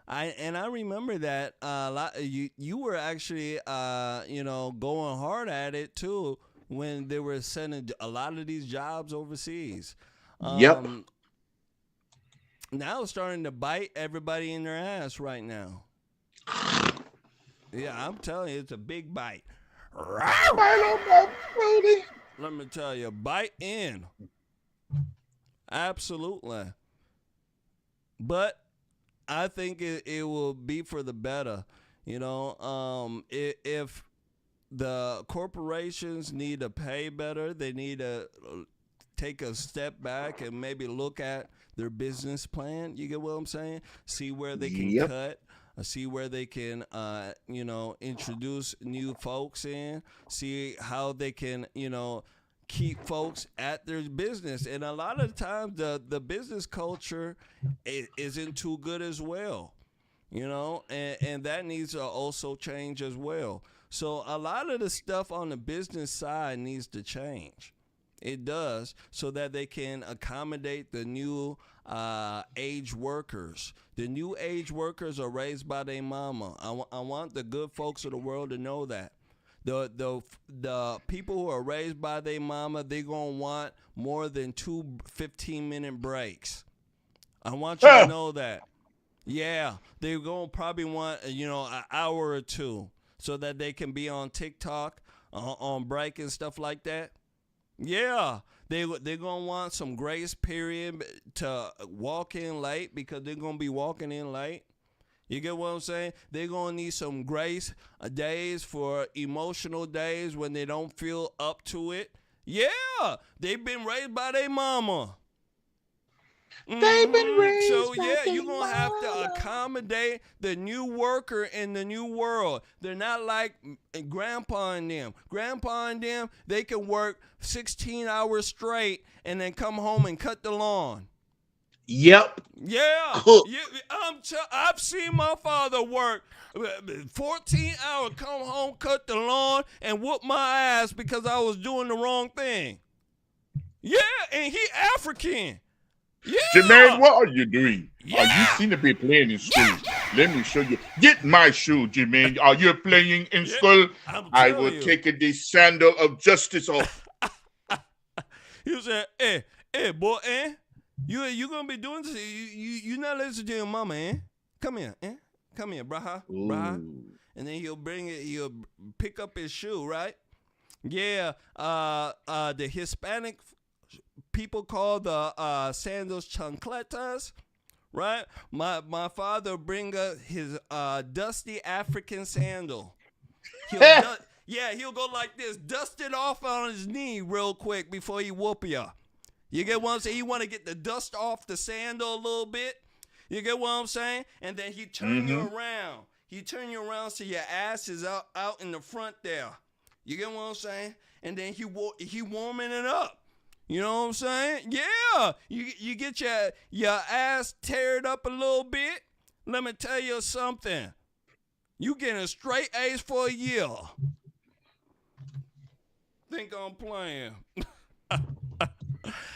Speaker 2: I remember that a lot. You were actually going hard at it too when they were sending a lot of these jobs overseas.
Speaker 3: Yep.
Speaker 2: Now it's starting to bite everybody in their ass right now. Yeah, I'm telling you, it's a big bite. Let me tell you, bite in. Absolutely. But I think it will be for the better. If the corporations need to pay better, they need to take a step back and maybe look at their business plan. You get what I'm saying? See where they can cut. See where they can, introduce new folks in. See how they can, keep folks at their business. And a lot of times the business culture isn't too good as well, and that needs to also change as well. So a lot of the stuff on the business side needs to change. It does, so that they can accommodate the new age workers. The new age workers are raised by their mama. I want the good folks of the world to know that. The people who are raised by their mama, they're going to want more than 2 15-minute breaks. I want you to know that. Yeah, they're going to probably want, an hour or two so that they can be on TikTok, on break and stuff like that. Yeah, they're going to want some grace period to walk in late because they're going to be walking in late. You get what I'm saying? They're going to need some grace days for emotional days when they don't feel up to it. Yeah, they've been raised by their mama.
Speaker 3: They've been raised
Speaker 2: So,
Speaker 3: by
Speaker 2: yeah,
Speaker 3: their
Speaker 2: you're going to have to accommodate the new worker in the new world. They're not like Grandpa and them. Grandpa and them, they can work 16 hours straight and then come home and cut the lawn.
Speaker 3: Yep.
Speaker 2: Yeah. I've seen my father work 14 hours, come home, cut the lawn, and whoop my ass because I was doing the wrong thing. Yeah, and he African. Yeah.
Speaker 3: Jermain, what are you doing?
Speaker 2: Yeah.
Speaker 3: You seem to be playing in school. Let me show you. Get my shoe, Jermain. Are you playing in school? I will take the sandal of justice off.
Speaker 2: He said, hey, boy, you gonna be doing this? You not listening to your mama, Come here, Come here, braha. And then he'll pick up his shoe, right? Yeah, the Hispanic people call the sandals chancletas, right? My father bring his dusty African sandal. He'll go like this, dust it off on his knee real quick before he whoop ya. You get what I'm saying? You want to get the dust off the sandal a little bit. You get what I'm saying? And then he turn you around. He turn you around so your ass is out in the front there. You get what I'm saying? And then he warming it up. You know what I'm saying? Yeah. You get your ass teared up a little bit. Let me tell you something. You getting straight A's for a year. Think I'm playing.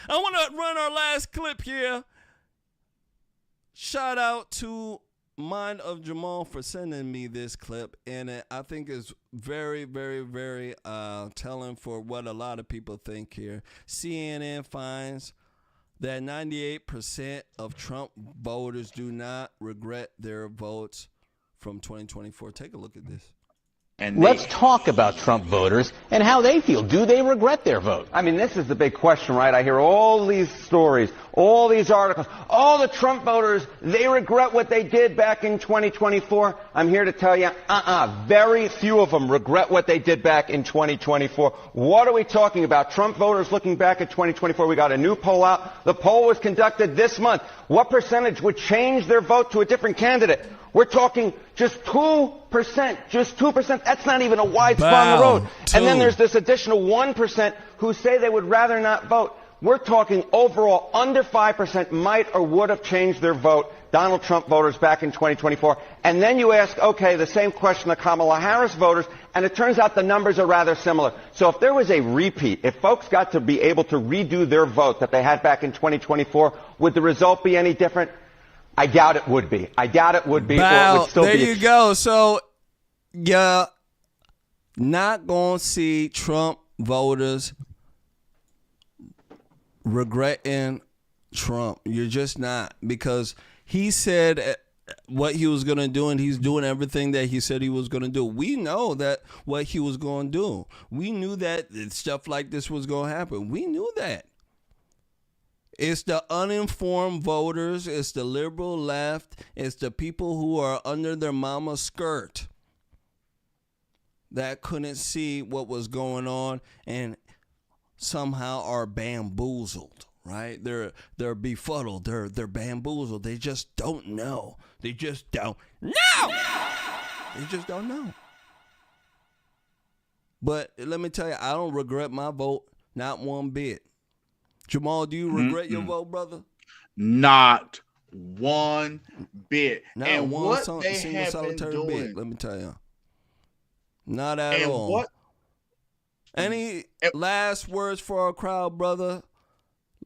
Speaker 2: I want to run our last clip here. Shout out to Mind of Jamal for sending me this clip, and I think it's very, very, very telling for what a lot of people think here. CNN finds that 98% of Trump voters do not regret their votes from 2024. Take a look at this.
Speaker 8: Let's talk about Trump voters and how they feel. Do they regret their vote? I mean, this is the big question, right? I hear all these stories, all these articles. All the Trump voters, they regret what they did back in 2024. I'm here to tell you, very few of them regret what they did back in 2024. What are we talking about? Trump voters looking back at 2024. We got a new poll out. The poll was conducted this month. What percentage would change their vote to a different candidate? We're talking just 2%, just 2%. That's not even a wide spot on the road. And then there's this additional 1% who say they would rather not vote. We're talking overall under 5% might or would have changed their vote, Donald Trump voters back in 2024. And then you ask, okay, the same question to Kamala Harris voters, and it turns out the numbers are rather similar. So if there was a repeat, if folks got to be able to redo their vote that they had back in 2024, would the result be any different? I doubt it would be. I doubt it would be. Or it would still
Speaker 2: there
Speaker 8: be
Speaker 2: you go. So, you're not going to see Trump voters regretting Trump. You're just not, because he said what he was going to do, and he's doing everything that he said he was going to do. We know that what he was going to do. We knew that stuff like this was going to happen. We knew that. It's the uninformed voters. It's the liberal left. It's the people who are under their mama's skirt that couldn't see what was going on and somehow are bamboozled, right? They're befuddled. They're bamboozled. They just don't know. They just don't know. They just don't know. But let me tell you, I don't regret my vote, not one bit. Jamal, do you regret your vote, brother?
Speaker 3: Not one bit.
Speaker 2: Not
Speaker 3: and
Speaker 2: one
Speaker 3: what
Speaker 2: single
Speaker 3: they have been
Speaker 2: solitary
Speaker 3: doing,
Speaker 2: bit, let me tell you. Not at
Speaker 3: and
Speaker 2: all.
Speaker 3: what?
Speaker 2: Any last words for our crowd, brother?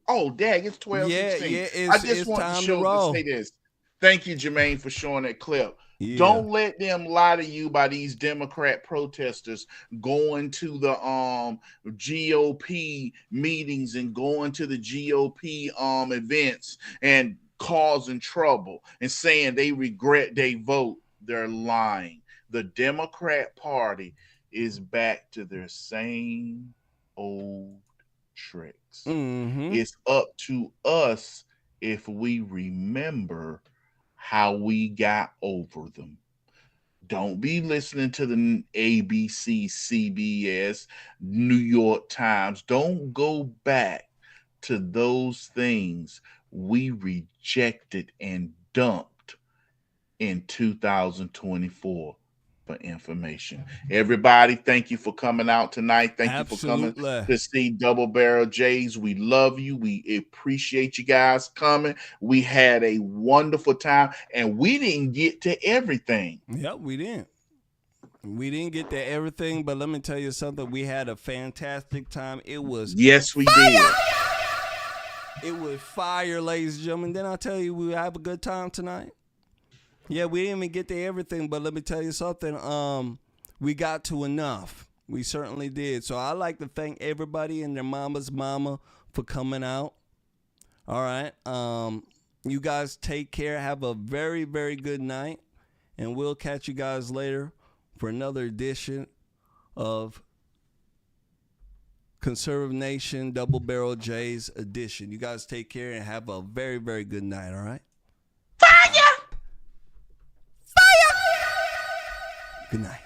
Speaker 3: Oh, dang, it's 12:16.
Speaker 2: Yeah,
Speaker 3: I just
Speaker 2: it's
Speaker 3: want
Speaker 2: time
Speaker 3: to
Speaker 2: to
Speaker 3: show
Speaker 2: roll.
Speaker 3: to say this. Thank you, Jermain, for showing that clip.
Speaker 2: Yeah.
Speaker 3: Don't let them lie to you by these Democrat protesters going to the GOP meetings and going to the GOP events and causing trouble and saying they regret they vote. They're lying. The Democrat Party is back to their same old tricks.
Speaker 2: Mm-hmm.
Speaker 3: It's up to us if we remember how we got over them. Don't be listening to the ABC, CBS, New York Times. Don't go back to those things we rejected and dumped in 2024 for information. Everybody, thank you for coming out tonight. Thank you for coming to see Double Barrel Jays. We love you. We appreciate you guys coming. We had a wonderful time, and we didn't get to everything.
Speaker 2: Yep, we didn't. We didn't get to everything, but let me tell you something. We had a fantastic time. It was
Speaker 3: did.
Speaker 2: It was fire, ladies and gentlemen. Then I'll tell you, we have a good time tonight. Yeah, we didn't even get to everything, but let me tell you something. We got to enough. We certainly did. So I'd like to thank everybody and their mama's mama for coming out. All right. You guys take care. Have a very, very good night. And we'll catch you guys later for another edition of Conservative Nation Double Barrel Jays edition. You guys take care and have a very, very good night. All right. Good night.